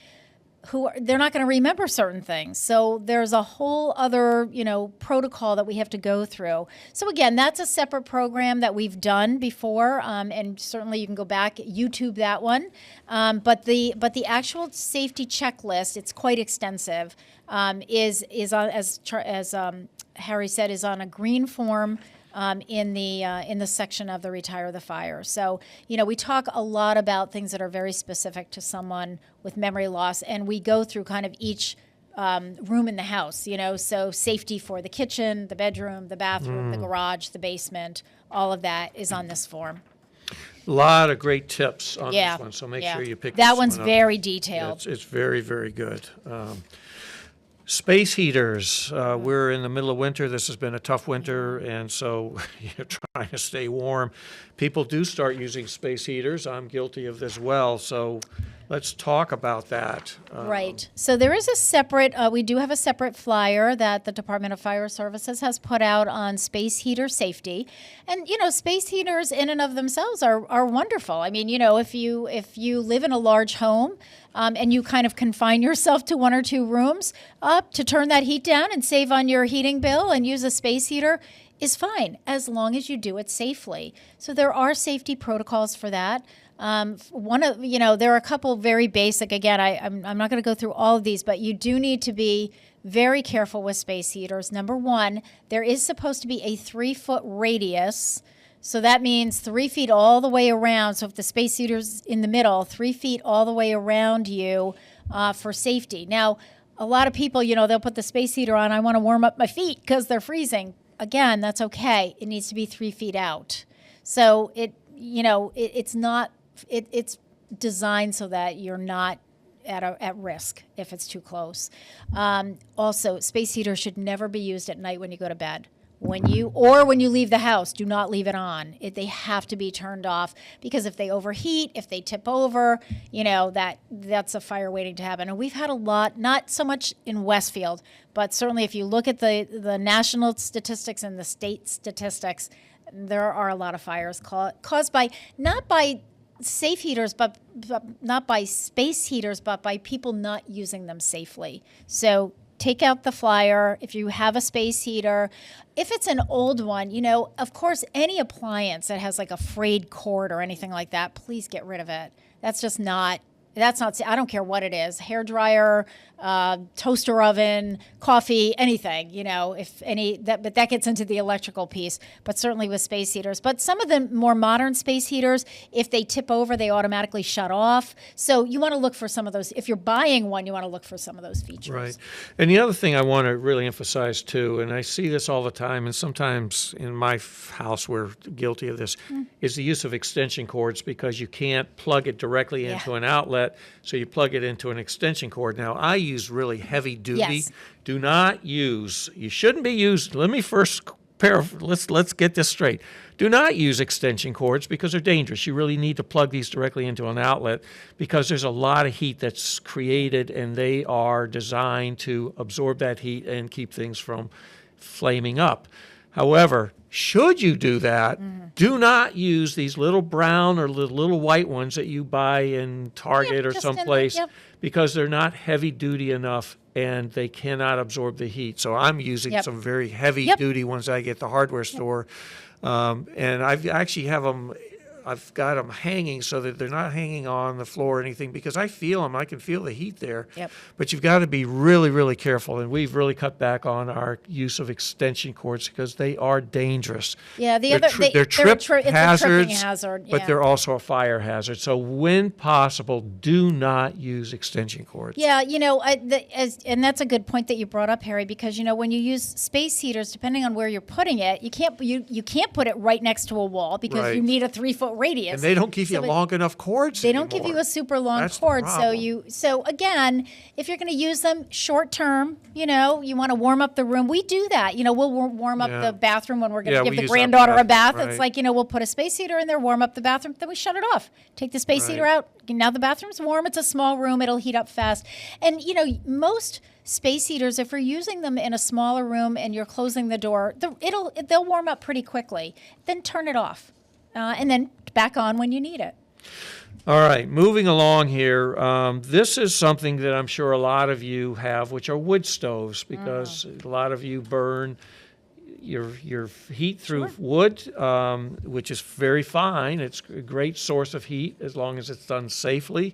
they're not going to remember certain things. So there's a whole other, protocol that we have to go through. So again, that's a separate program that we've done before, and certainly you can go back, YouTube that one. But the actual safety checklist, it's quite extensive, is on, as Harry said, is on a green form. In the section of the Retire the Fire. So, we talk a lot about things that are very specific to someone with memory loss, and we go through kind of each room in the house, so safety for the kitchen, the bedroom, the bathroom, the garage, the basement, all of that is on this form. A lot of great tips on this one, so make sure you pick that this one's one up. very detailed. It's very, very good. Space heaters. We're in the middle of winter. This has been a tough winter, and so you're trying to stay warm. People do start using space heaters. I'm guilty of this as well. So let's talk about that. Right. So there is a separate, we do have a separate flyer that the Department of Fire Services has put out on space heater safety. And, space heaters in and of themselves are wonderful. I mean, if you live in a large home, and you kind of confine yourself to one or two rooms, to turn that heat down and save on your heating bill and use a space heater is fine as long as you do it safely. So there are safety protocols for that. There are a couple very basic. Again, I'm not going to go through all of these, but you do need to be very careful with space heaters. Number one, there is supposed to be a 3-foot radius. So that means 3 feet all the way around. So if the space heater's in the middle, 3 feet all the way around you for safety. Now, a lot of people, they'll put the space heater on. I want to warm up my feet because they're freezing. Again, that's okay. It needs to be 3 feet out. So it's designed so that you're not at risk if it's too close. Also, space heaters should never be used at night when you go to bed. When you leave the house, do not leave it on. They have to be turned off because if they overheat, if they tip over, that's a fire waiting to happen. And we've had a lot, not so much in Westfield, but certainly if you look at the national statistics and the state statistics, there are a lot of fires caused by not by safe heaters, but not by space heaters, but by people not using them safely. So take out the flyer if you have a space heater. If it's an old one, of course, any appliance that has like a frayed cord or anything like that, please get rid of it. That's not, I don't care what it is, hair dryer, toaster oven, coffee, anything, but that gets into the electrical piece, but certainly with space heaters. But some of the more modern space heaters, if they tip over, they automatically shut off. So you want to look for some of those. If you're buying one, you want to look for some of those features. Right. And the other thing I want to really emphasize too, and I see this all the time, and sometimes in my house we're guilty of this, is the use of extension cords because you can't plug it directly into an outlet, so you plug it into an extension cord. Now, I use really heavy duty. Yes. Do not use, you shouldn't be used, let me first let's get this straight. Do not use extension cords because they're dangerous. You really need to plug these directly into an outlet because there's a lot of heat that's created, and they are designed to absorb that heat and keep things from flaming up. However, should you do that, do not use these little brown or little white ones that you buy in Target or someplace because they're not heavy duty enough and they cannot absorb the heat. So I'm using some very heavy duty ones I get at the hardware store. And I actually have them, I've got them hanging so that they're not hanging on the floor or anything because I feel them. I can feel the heat there. But you've got to be really, really careful. And we've really cut back on our use of extension cords because they are dangerous. Yeah, they're trip hazards, but they're also a fire hazard. So when possible, do not use extension cords. Yeah, and that's a good point that you brought up, Harry, because when you use space heaters, depending on where you're putting it, you can't put it right next to a wall because you need a 3-foot radius. And they don't give you long enough cords. They don't give you a super long cord. So again, if you're going to use them short term, you want to warm up the room. We do that. We'll warm up the bathroom when we're going to give the granddaughter a bath. It's like, we'll put a space heater in there, warm up the bathroom, then we shut it off. Take the space heater out. Now the bathroom's warm. It's a small room. It'll heat up fast. And, most space heaters, if you're using them in a smaller room and you're closing the door, they'll warm up pretty quickly. Then turn it off. And then back on when you need it. All right, moving along here. This is something that I'm sure a lot of you have, which are wood stoves, because a lot of you burn your heat through wood, which is very fine. It's a great source of heat as long as it's done safely.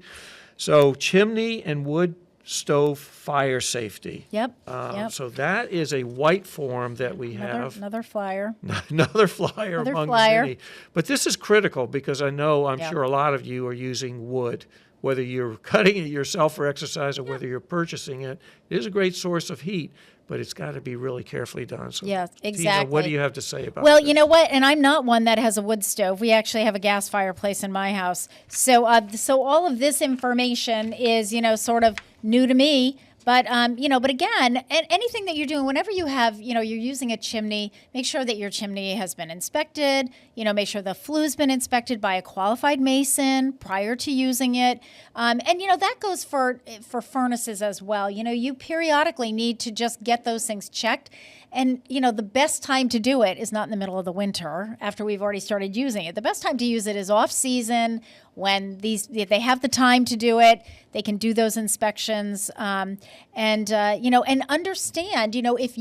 So chimney and wood stove fire safety. So that is a white form that we have. Another flyer. Another flyer among the many. But this is critical because I'm sure a lot of you are using wood. Whether you're cutting it yourself for exercise or whether you're purchasing it, it is a great source of heat, but it's got to be really carefully done. So, exactly. Tina, what do you have to say about Well, this? you know what? And I'm not one that has a wood stove. We actually have a gas fireplace in my house. So, so all of this information is, sort of new to me. But, but again, anything that you're doing, whenever you have, you're using a chimney, make sure that your chimney has been inspected, make sure the flue's been inspected by a qualified mason prior to using it. And, that goes for furnaces as well. You periodically need to just get those things checked. And, the best time to do it is not in the middle of the winter after we've already started using it. The best time to use it is off season when they have the time to do it. They can do those inspections. And understand, if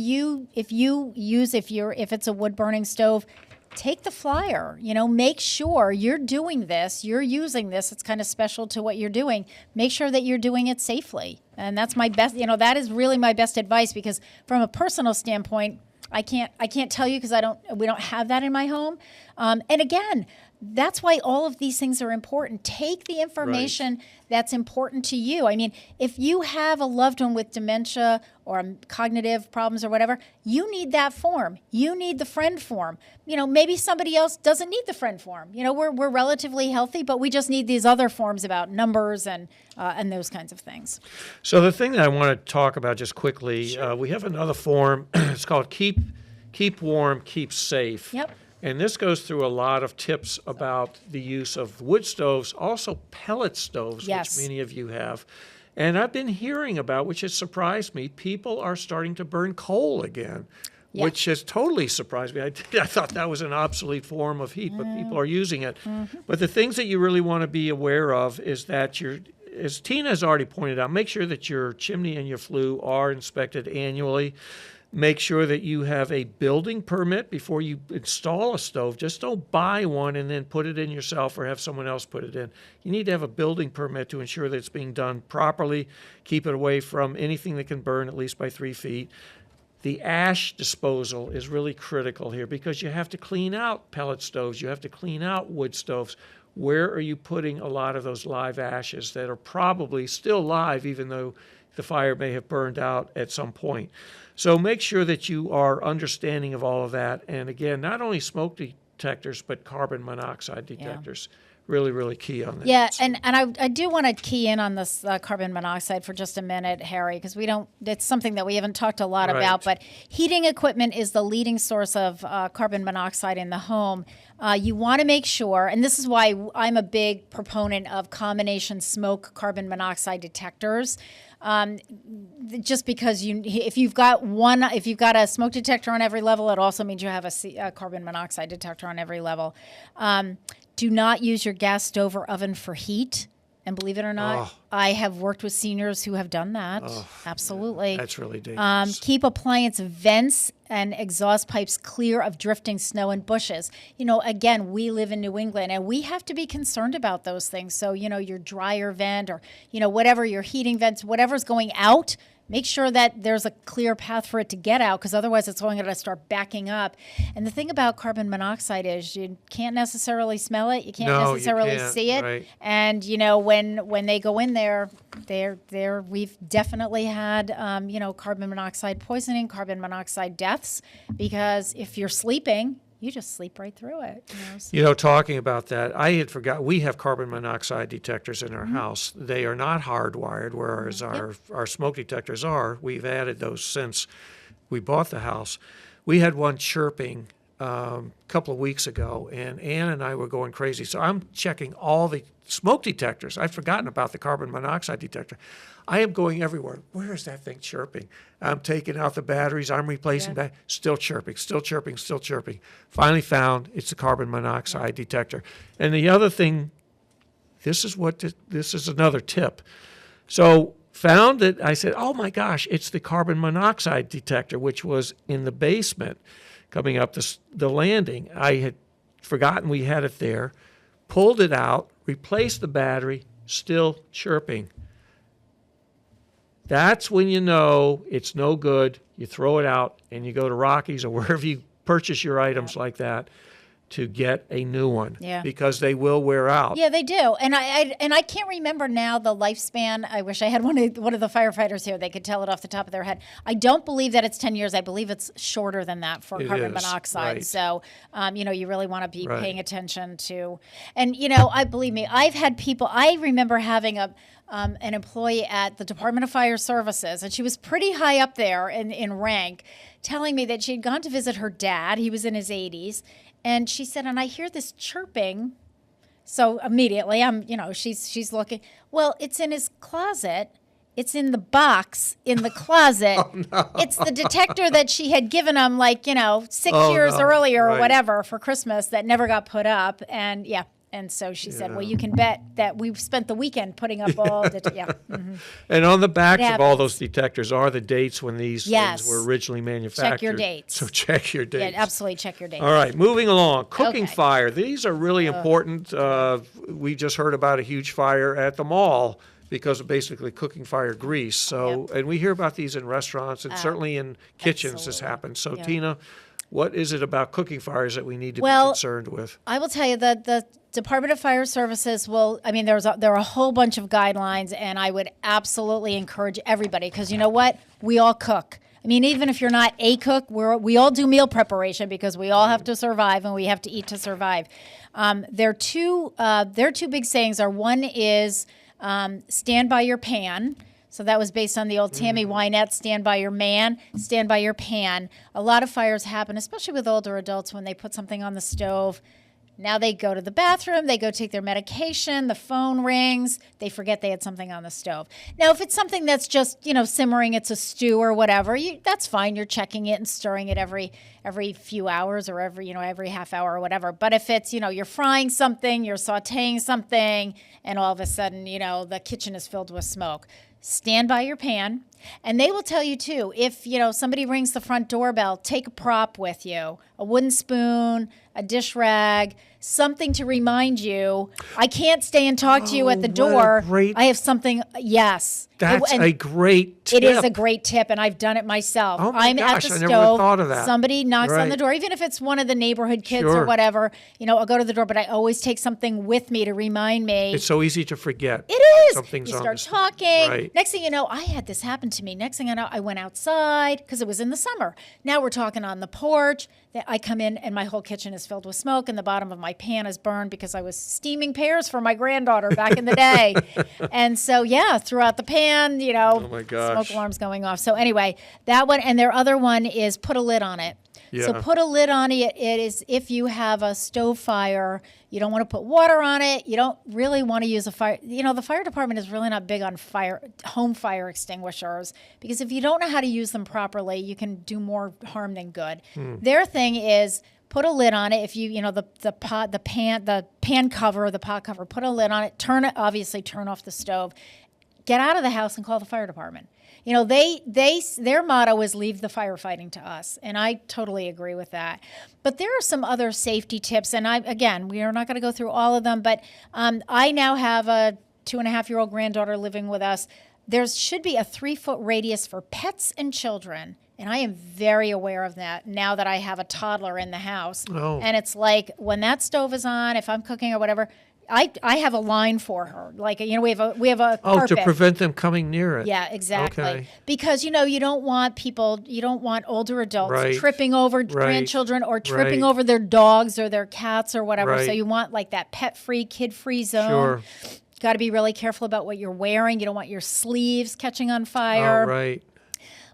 it's a wood burning stove, take the flyer, make sure you're doing this, you're using this. It's kind of special to what you're doing. Make sure that you're doing it safely. And that's my best, that is really my best advice because from a personal standpoint, I can't tell you because we don't have that in my home. And again, that's why all of these things are important. Take the information that's important to you. I mean, if you have a loved one with dementia or cognitive problems or whatever, you need that form. You need the friend form. Maybe somebody else doesn't need the friend form. We're relatively healthy, but we just need these other forms about numbers and those kinds of things. So the thing that I want to talk about just quickly, we have another form. It's called Keep Warm, Keep Safe. And this goes through a lot of tips about the use of wood stoves, also pellet stoves, which many of you have. And I've been hearing about, which has surprised me, people are starting to burn coal again, which has totally surprised me. I thought that was an obsolete form of heat, but people are using it. But the things that you really want to be aware of is that as Tina has already pointed out, make sure that your chimney and your flue are inspected annually. Make sure that you have a building permit before you install a stove. Just don't buy one and then put it in yourself or have someone else put it in. You need to have a building permit to ensure that it's being done properly. Keep it away from anything that can burn at least by 3 feet. The ash disposal is really critical here because you have to clean out pellet stoves. You have to clean out wood stoves. Where are you putting a lot of those live ashes that are probably still live even though the fire may have burned out at some point? So make sure that you are understanding of all of that. And again, not only smoke detectors, but carbon monoxide detectors. really, really key on that. Yeah, So, and I do want to key in on this carbon monoxide for just a minute, Harry, because it's something that we haven't talked a lot Right. about, but heating equipment is the leading source of carbon monoxide in the home. You want to make sure, and this is why I'm a big proponent of combination smoke carbon monoxide detectors. Just because if you've got a smoke detector on every level, it also means you have a carbon monoxide detector on every level. Do not use your gas stove or oven for heat. And believe it or not, I have worked with seniors who have done that. Absolutely. that's really dangerous. Keep appliance vents and exhaust pipes clear of drifting snow and bushes. Again, we live in New England and we have to be concerned about those things. So, your dryer vent or, whatever, your heating vents, whatever's going out, make sure that there's a clear path for it to get out, because otherwise it's going to start backing up. And the thing about carbon monoxide is you can't necessarily smell it. You can't necessarily see it. Right. And, when they go in there, we've definitely had, carbon monoxide poisoning, carbon monoxide deaths, because if you're sleeping, you just sleep right through it. So. Talking about that, I had forgot we have carbon monoxide detectors in our house. They are not hardwired, whereas our smoke detectors are. We've added those since we bought the house. We had one chirping a couple of weeks ago, and Ann and I were going crazy. So I'm checking all the smoke detectors. I've forgotten about the carbon monoxide detector. I am going everywhere. Where is that thing chirping? I'm taking out the batteries. I'm replacing that. Still chirping, still chirping, still chirping. Finally found it's the carbon monoxide detector. And the other thing, this is another tip. So found that I said, oh my gosh, it's the carbon monoxide detector, which was in the basement coming up the landing. I had forgotten we had it there, pulled it out, replaced the battery, still chirping. That's when you know it's no good. You throw it out and you go to Rocky's or wherever you purchase your items like that to get a new one, because they will wear out. Yeah, they do. And I can't remember now the lifespan. I wish I had one of the firefighters here. They could tell it off the top of their head. I don't believe that it's 10 years. I believe it's shorter than that for carbon monoxide. Right. So, you really want to be paying attention to. And, believe me, I've had people, I remember having an employee at the Department of Fire Services, and she was pretty high up there in rank, telling me that she had gone to visit her dad. He was in his 80s. And she said, and I hear this chirping. So immediately she's looking. Well, it's in his closet. It's in the box in the closet. It's the detector that she had given him 6 years earlier or whatever for Christmas that never got put up. And And so she said, well, you can bet that we've spent the weekend putting up all the, Mm-hmm. And on the backs of all those detectors are the dates when these things were originally manufactured. Check your dates. So check your dates. Yeah, absolutely check your dates. All right, moving along. Cooking fire. These are really important. We just heard about a huge fire at the mall because of basically cooking fire grease. So, and we hear about these in restaurants and certainly in kitchens this happens. So, Tina, what is it about cooking fires that we need to be concerned with? I will tell you that the Department of Fire Services will, there are a whole bunch of guidelines, and I would absolutely encourage everybody, because you know what? We all cook. Even if you're not a cook, we all do meal preparation because we all have to survive and we have to eat to survive. Their two big sayings are, one is stand by your pan. So that was based on the old Tammy Wynette, stand by your man, stand by your pan. A lot of fires happen, especially with older adults, when they put something on the stove. Now they go to the bathroom, they go take their medication, the phone rings, they forget they had something on the stove. Now, if it's something that's just, simmering, it's a stew or whatever, that's fine. You're checking it and stirring it every few hours or every half hour or whatever. But if it's, you're frying something, you're sauteing something, and all of a sudden, the kitchen is filled with smoke, stand by your pan. And they will tell you too, if somebody rings the front doorbell, take a prop with you, a wooden spoon, a dish rag, something to remind you, I can't stay and talk to you at the door. I have something. Yes. That's a great tip. It is a great tip, and I've done it myself. Oh my I'm gosh, at the I stove. never would have thought of that. Somebody knocks on the door, even if it's one of the neighborhood kids or whatever. I'll go to the door, but I always take something with me to remind me. It's so easy to forget. It is. Something's you on start talking. Right. Next thing you know, I had this happen happened to me. Next thing I know, I went outside because it was in the summer. Now we're talking on the porch. I come in and my whole kitchen is filled with smoke and the bottom of my pan is burned because I was steaming pears for my granddaughter back in the day. And so, yeah, threw out the pan, Oh my gosh. smoke alarms going off. So anyway, that one, and their other one is put a lid on it. Yeah. So put a lid on it. It is if you have a stove fire, you don't want to put water on it. You don't really want to use a fire. The fire department is really not big on home fire extinguishers because if you don't know how to use them properly, you can do more harm than good. Their thing is put a lid on it. If the pan cover or the pot cover, put a lid on it. Turn off the stove. Get out of the house and call the fire department. Their motto is leave the firefighting to us, and I totally agree with that. But there are some other safety tips, and we are not going to go through all of them, but I now have a 2.5-year-old granddaughter living with us. There should be a 3-foot radius for pets and children, and I am very aware of that now that I have a toddler in the house. Oh. And it's like when that stove is on, if I'm cooking or whatever, I have a line for her. Like, we have a carpet. To prevent them coming near it. Yeah, exactly. Okay. Because, you don't want older adults Right. tripping over Right. grandchildren or tripping Right. over their dogs or their cats or whatever. Right. So you want like that pet-free, kid-free zone. Sure. Got to be really careful about what you're wearing. You don't want your sleeves catching on fire. Oh, right.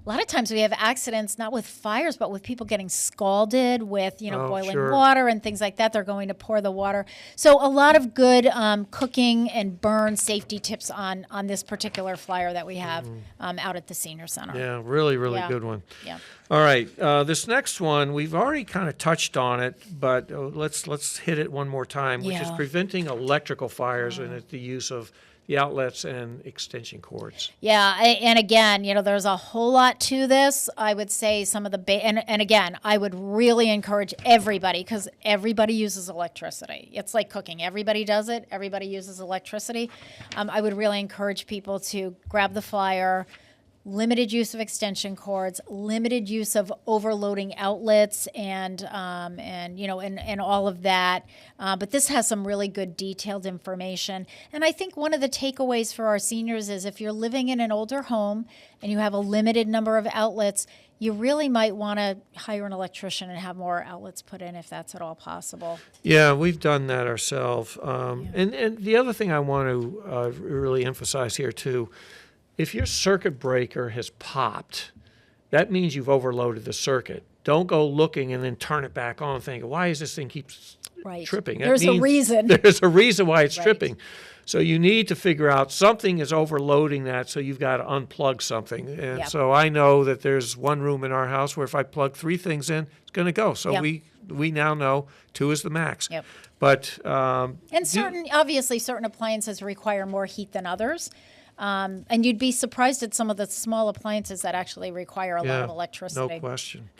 A lot of times we have accidents, not with fires, but with people getting scalded with, boiling sure. water and things like that. They're going to pour the water. So a lot of good cooking and burn safety tips on this particular flyer that we have out at the senior center. Yeah, really, really Yeah. good one. Yeah. All right, this next one, we've already kind of touched on it, but let's hit it one more time, which is Yeah. preventing electrical fires and the use of the outlets and extension cords. Yeah, and again, there's a whole lot to this. I would say some of the and again, I would really encourage everybody because everybody uses electricity. It's like cooking; everybody does it. Everybody uses electricity. I would really encourage people to grab the flyer. Limited use of extension cords, limited use of overloading outlets, and all of that. But this has some really good detailed information. And I think one of the takeaways for our seniors is if you're living in an older home and you have a limited number of outlets, you really might want to hire an electrician and have more outlets put in if that's at all possible. Yeah, we've done that ourselves. And the other thing I want to really emphasize here too, if your circuit breaker has popped, that means you've overloaded the circuit. Don't go looking and then turn it back on thinking, why is this thing keeps tripping? That There's a means reason. There's a reason why it's Right. tripping. So you need to figure out something is overloading that, so you've got to unplug something. And Yep. so I know that there's one room in our house where if I plug 3 things in, it's going to go. So Yep. we now know 2 is the max. Yep. But And obviously certain appliances require more heat than others. And you'd be surprised at some of the small appliances that actually require a lot of electricity. No question.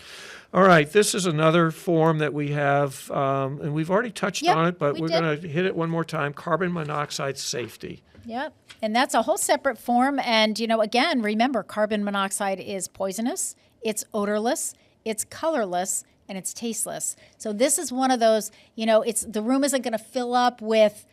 All right, this is another form that we have, and we've already touched Yep, on it, but we we're did. going to hit it one more time. Carbon monoxide safety. Yep. And that's a whole separate form. And, again, remember, carbon monoxide is poisonous, it's odorless, it's colorless, and it's tasteless. So this is one of those, the room isn't going to fill up with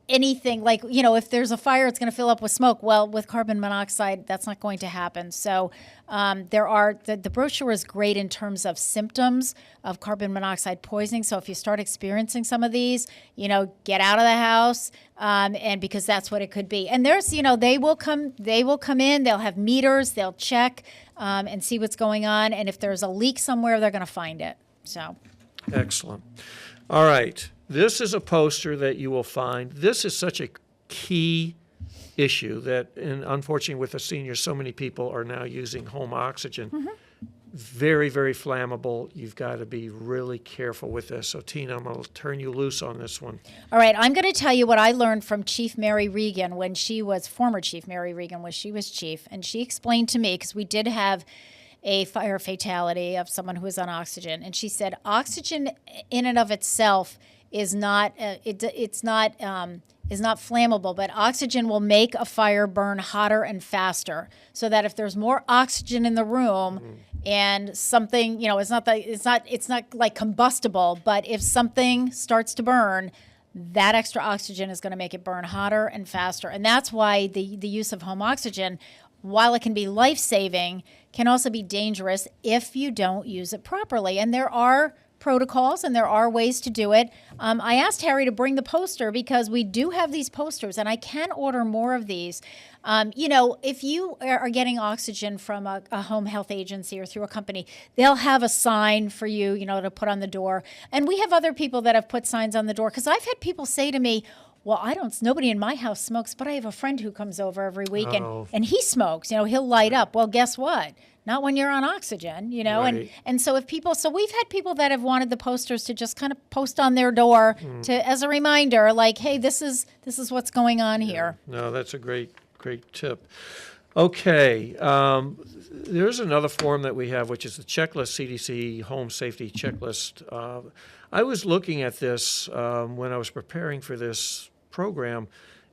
anything like, if there's a fire, it's going to fill up with smoke. Well, with carbon monoxide, that's not going to happen. So the brochure is great in terms of symptoms of carbon monoxide poisoning. So if you start experiencing some of these, get out of the house, and because that's what it could be. And there's, they will come in, they'll have meters, they'll check and see what's going on. And if there's a leak somewhere, they're going to find it. So. Excellent. All right. This is a poster that you will find. This is such a key issue that, and unfortunately with the seniors, so many people are now using home oxygen. Mm-hmm. Very, very flammable. You've got to be really careful with this. So, Tina, I'm going to turn you loose on this one. All right, I'm going to tell you what I learned from Chief Mary Regan former Chief Mary Regan when she was chief. And she explained to me, because we did have a fire fatality of someone who was on oxygen. And she said, oxygen in and of itself is not flammable, but oxygen will make a fire burn hotter and faster. So that if there's more oxygen in the room and something, it's not like combustible, but if something starts to burn, that extra oxygen is going to make it burn hotter and faster. And that's why the use of home oxygen while it can be life-saving, can also be dangerous if you don't use it properly. And there are protocols and there are ways to do it. I asked Harry to bring the poster because we do have these posters, and I can order more of these. If you are getting oxygen from a home health agency or through a company, they'll have a sign for you, to put on the door. And we have other people that have put signs on the door, because I've had people say to me, well, nobody in my house smokes, but I have a friend who comes over every week and he smokes, he'll light up. Well, guess what? Not when you're on oxygen, Right. and so so we've had people that have wanted the posters to just kind of post on their door as a reminder, like, hey, this is what's going on here. No, that's a great tip. Okay, there's another form that we have, which is the checklist, CDC Home Safety Checklist. I was looking at this when I was preparing for this program,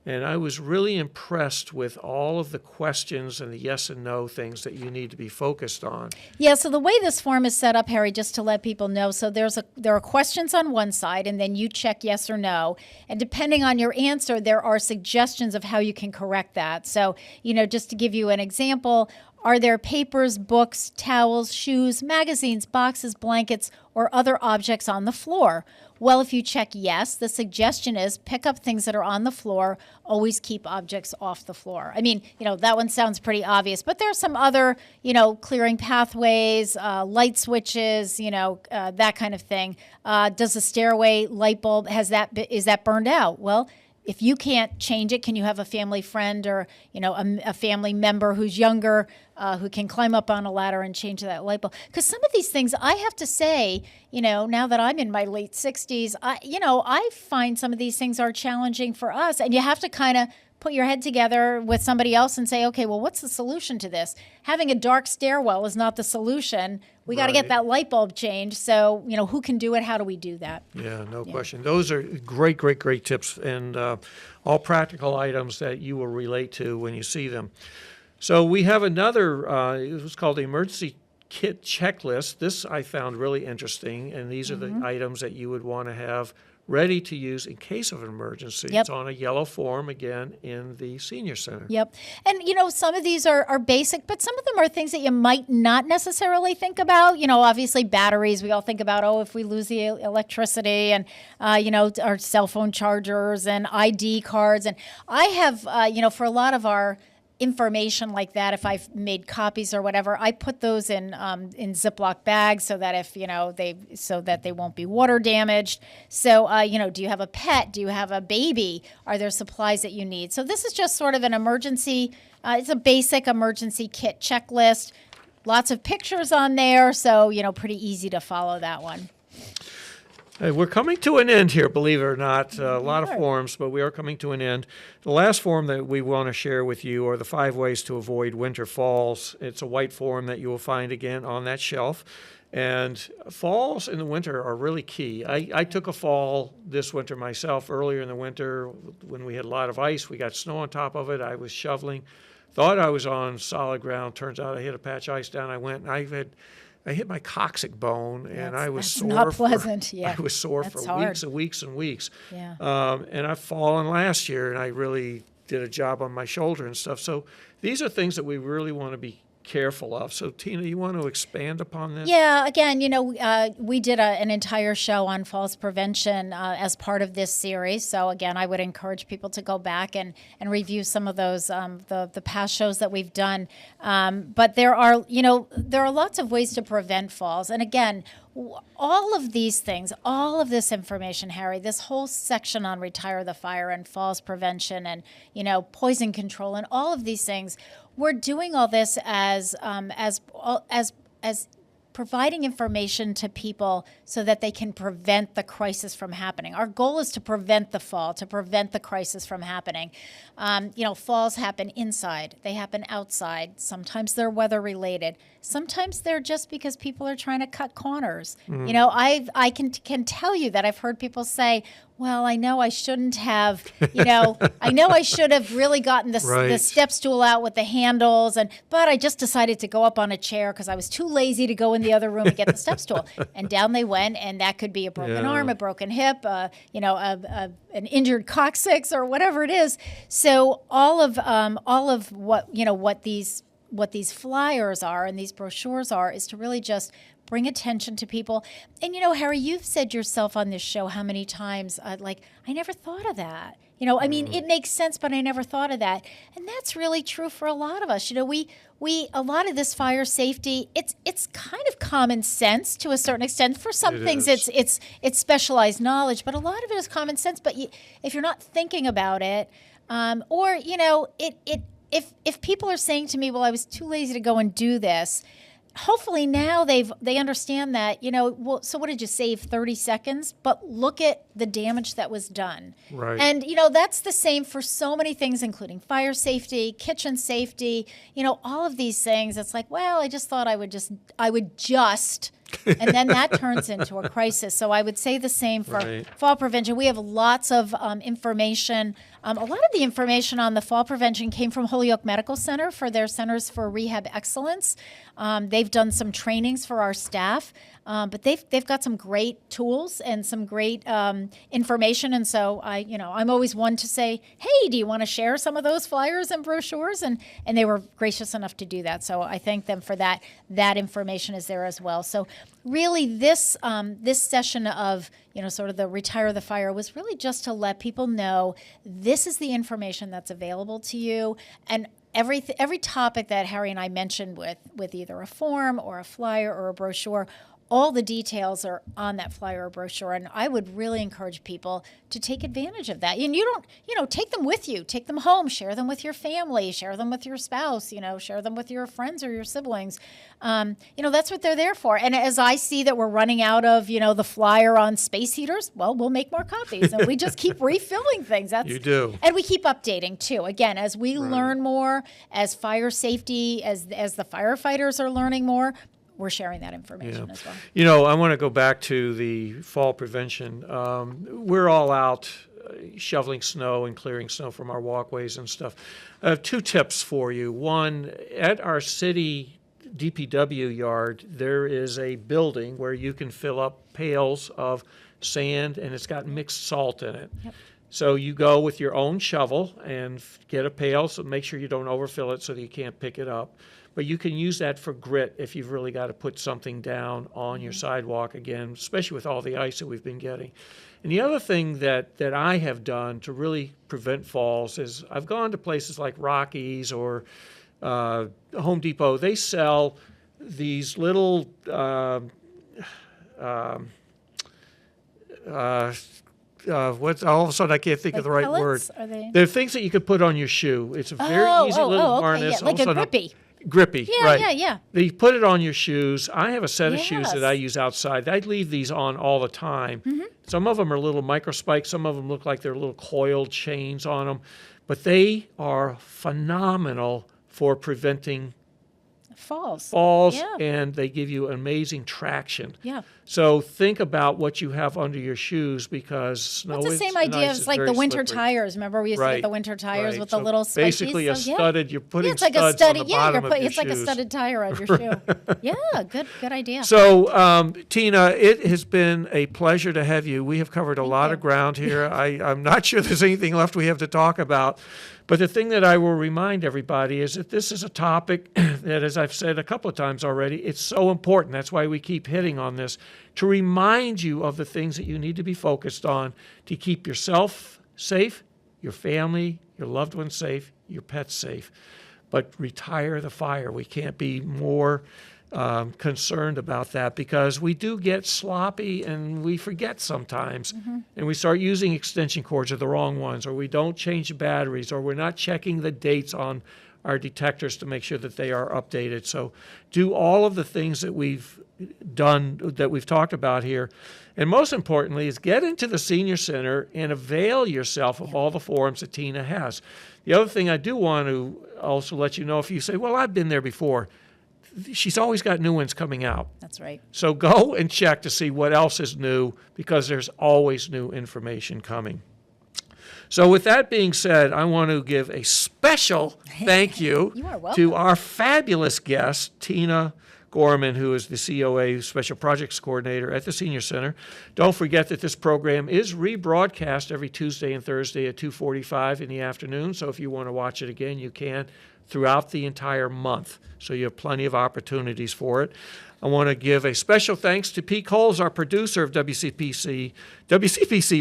and I was really impressed with all of the questions and the yes and no things that you need to be focused on. Yeah, so the way this form is set up, Harry, just to let people know, so there are questions on one side, and then you check yes or no. And depending on your answer, there are suggestions of how you can correct that. So, just to give you an example, are there papers, books, towels, shoes, magazines, boxes, blankets, or other objects on the floor? Well, if you check yes, the suggestion is pick up things that are on the floor. Always keep objects off the floor. I mean, that one sounds pretty obvious, but there are some other, clearing pathways, light switches, that kind of thing. Does the stairway light bulb, is that burned out? Well, if you can't change it, can you have a family friend or, a family member who's younger who can climb up on a ladder and change that light bulb? Because some of these things, I have to say, now that I'm in my late 60s, I find some of these things are challenging for us. And you have to kind of put your head together with somebody else and say, okay, well, what's the solution to this? Having a dark stairwell is not the solution. We got to get that light bulb changed. So, who can do it? How do we do that? Yeah, no question. Those are great tips, and all practical items that you will relate to when you see them. So we have another, it was called the Emergency Kit Checklist. This I found really interesting, and these are the items that you would want to have ready to use in case of an emergency. Yep. It's on a yellow form, again, in the senior center. Yep. And, some of these are basic, but some of them are things that you might not necessarily think about. Obviously batteries, we all think about, if we lose the electricity, and, our cell phone chargers and ID cards. And I have, for a lot of our information like that, if I've made copies or whatever, I put those in Ziploc bags so that if they won't be water damaged. So do you have a pet? Do you have a baby? Are there supplies that you need? So this is just sort of an emergency. It's a basic emergency kit checklist. Lots of pictures on there, so pretty easy to follow that one. Hey, we're coming to an end here, believe it or not. A lot of forms, but we are coming to an end. The last form that we want to share with you are the 5 ways to avoid winter falls. It's a white form that you will find again on that shelf. And falls in the winter are really key. I took a fall this winter myself earlier in the winter when we had a lot of ice. We got snow on top of it. I was shoveling. Thought I was on solid ground. Turns out I hit a patch of ice down. I went and I hit my coccyx bone, and I was sore. Not pleasant. Yeah, I was sore for hard. weeks and weeks and weeks. Yeah. And I've fallen last year, and I really did a job on my shoulder and stuff. So these are things that we really want to be careful of. So, Tina, you want to expand upon this? Yeah, again, we did an entire show on falls prevention as part of this series. So, again, I would encourage people to go back and review some of those, the past shows that we've done. But there are lots of ways to prevent falls. And again, all of these things, all of this information, Harry, this whole section on Retire the Fire and falls prevention and, poison control and all of these things, we're doing all this as providing information to people so that they can prevent the crisis from happening. Our goal is to prevent the fall, to prevent the crisis from happening. Falls happen inside. They happen outside. Sometimes they're weather related. Sometimes they're just because people are trying to cut corners. You know, I can tell you that I've heard people say, well, I know I shouldn't have, I know I should have really gotten the Right. step stool out with the handles, but I just decided to go up on a chair because I was too lazy to go in the other room and get the step stool. And down they went, and that could be a broken Yeah. arm, a broken hip, an injured coccyx, or whatever it is. So all of what these flyers are and these brochures are is to really just bring attention to people. And Harry, you've said yourself on this show how many times, I never thought of that. I mean, it makes sense, but I never thought of that. And that's really true for a lot of us. We a lot of this fire safety, it's kind of common sense to a certain extent. For some things, is. it's specialized knowledge, but a lot of it is common sense. But if you're not thinking about it, if people are saying to me, well, I was too lazy to go and do this, hopefully now they understand that, well, so what did you save, 30 seconds? But look at the damage that was done. Right. And, that's the same for so many things, including fire safety, kitchen safety, all of these things. It's like, well, I just thought I would just, and then that turns into a crisis. So I would say the same for Right. fall prevention. We have lots of information. A lot of the information on the fall prevention came from Holyoke Medical Center for their Centers for Rehab Excellence. They've done some trainings for our staff, but they've got some great tools and some great information. And so I'm always one to say, hey, do you want to share some of those flyers and brochures? And they were gracious enough to do that. So I thank them for that. That information is there as well. So really, this session of sort of the Retire the Fire was really just to let people know this is the information that's available to you. And every topic that Harry and I mentioned with either a form or a flyer or a brochure, all the details are on that flyer or brochure, and I would really encourage people to take advantage of that. And you don't, take them with you, take them home, share them with your family, share them with your spouse, share them with your friends or your siblings. That's what they're there for. And as I see that we're running out of, the flyer on space heaters, well, we'll make more copies, and we just keep refilling things. You do. And we keep updating too. Again, as we learn more, as fire safety, as the firefighters are learning more, we're sharing that information as well. I want to go back to the fall prevention. We're all out shoveling snow and clearing snow from our walkways and stuff. Two tips for you. One, at our city DPW yard, there is a building where you can fill up pails of sand, and it's got mixed salt in it. Yep. So you go with your own shovel and get a pail, so make sure you don't overfill it so that you can't pick it up. But you can use that for grit if you've really got to put something down on your sidewalk again, especially with all the ice that we've been getting. And the other thing that I have done to really prevent falls is I've gone to places like Rockies or Home Depot. They sell these little what's all of a sudden I can't think of the right word. Are they? They're things that you could put on your shoe. It's a very easy little harness. Yeah, like a grippy. Grippy, Yeah, right. yeah. You put it on your shoes. I have a set of shoes Yes. that I use outside. I leave these on all the time. Some of them are little micro spikes. Some of them look like they're little coiled chains on them. But they are phenomenal for preventing Falls. Yeah. and they give you amazing traction. Yeah. So think about what you have under your shoes because snow It's the is same and idea ice as is like very the winter slippery. tires. Remember we used to get the winter tires Right. with So the little spikies? basically a So, yeah. studded, you're putting Yeah, it's like a studs studded. on the Yeah, bottom of your it's like a shoes. studded tire on your shoe. Yeah, good idea. So, Tina, it has been a pleasure to have you. We have covered a lot of ground here. I'm not sure there's anything left we have to talk about. But the thing that I will remind everybody is that this is a topic that, as I've said a couple of times already, it's so important. That's why we keep hitting on this, to remind you of the things that you need to be focused on to keep yourself safe, your family, your loved ones safe, your pets safe. But retire the fire. We can't be more concerned about that because we do get sloppy and we forget sometimes. And we start using extension cords or the wrong ones, or we don't change the batteries, or we're not checking the dates on our detectors to make sure that they are updated. So do all of the things that we've done, that we've talked about here. And most importantly is get into the senior center and avail yourself of all the forums that Tina has. The other thing I do want to also let you know, if you say, well, I've been there before, she's always got new ones coming out. That's right. So go and check to see what else is new, because there's always new information coming. So with that being said, I want to give a special thank you, You are welcome. to our fabulous guest, Tina Gorman, who is the COA Special Projects Coordinator at the Senior Center. Don't forget that this program is rebroadcast every Tuesday and Thursday at 2:45 in the afternoon. So if you want to watch it again, you can throughout the entire month. So you have plenty of opportunities for it. I want to give a special thanks to Pete Coles, our producer of WCPC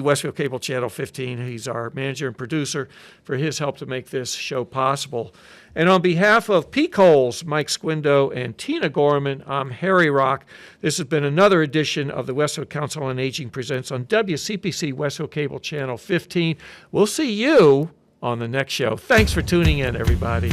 Westfield Cable Channel 15. He's our manager and producer, for his help to make this show possible. And on behalf of Pete Coles, Mike Squindo, and Tina Gorman, I'm Harry Rock. This has been another edition of the Westfield Council on Aging Presents on WCPC Westfield Cable Channel 15. We'll see you on the next show. Thanks for tuning in, everybody.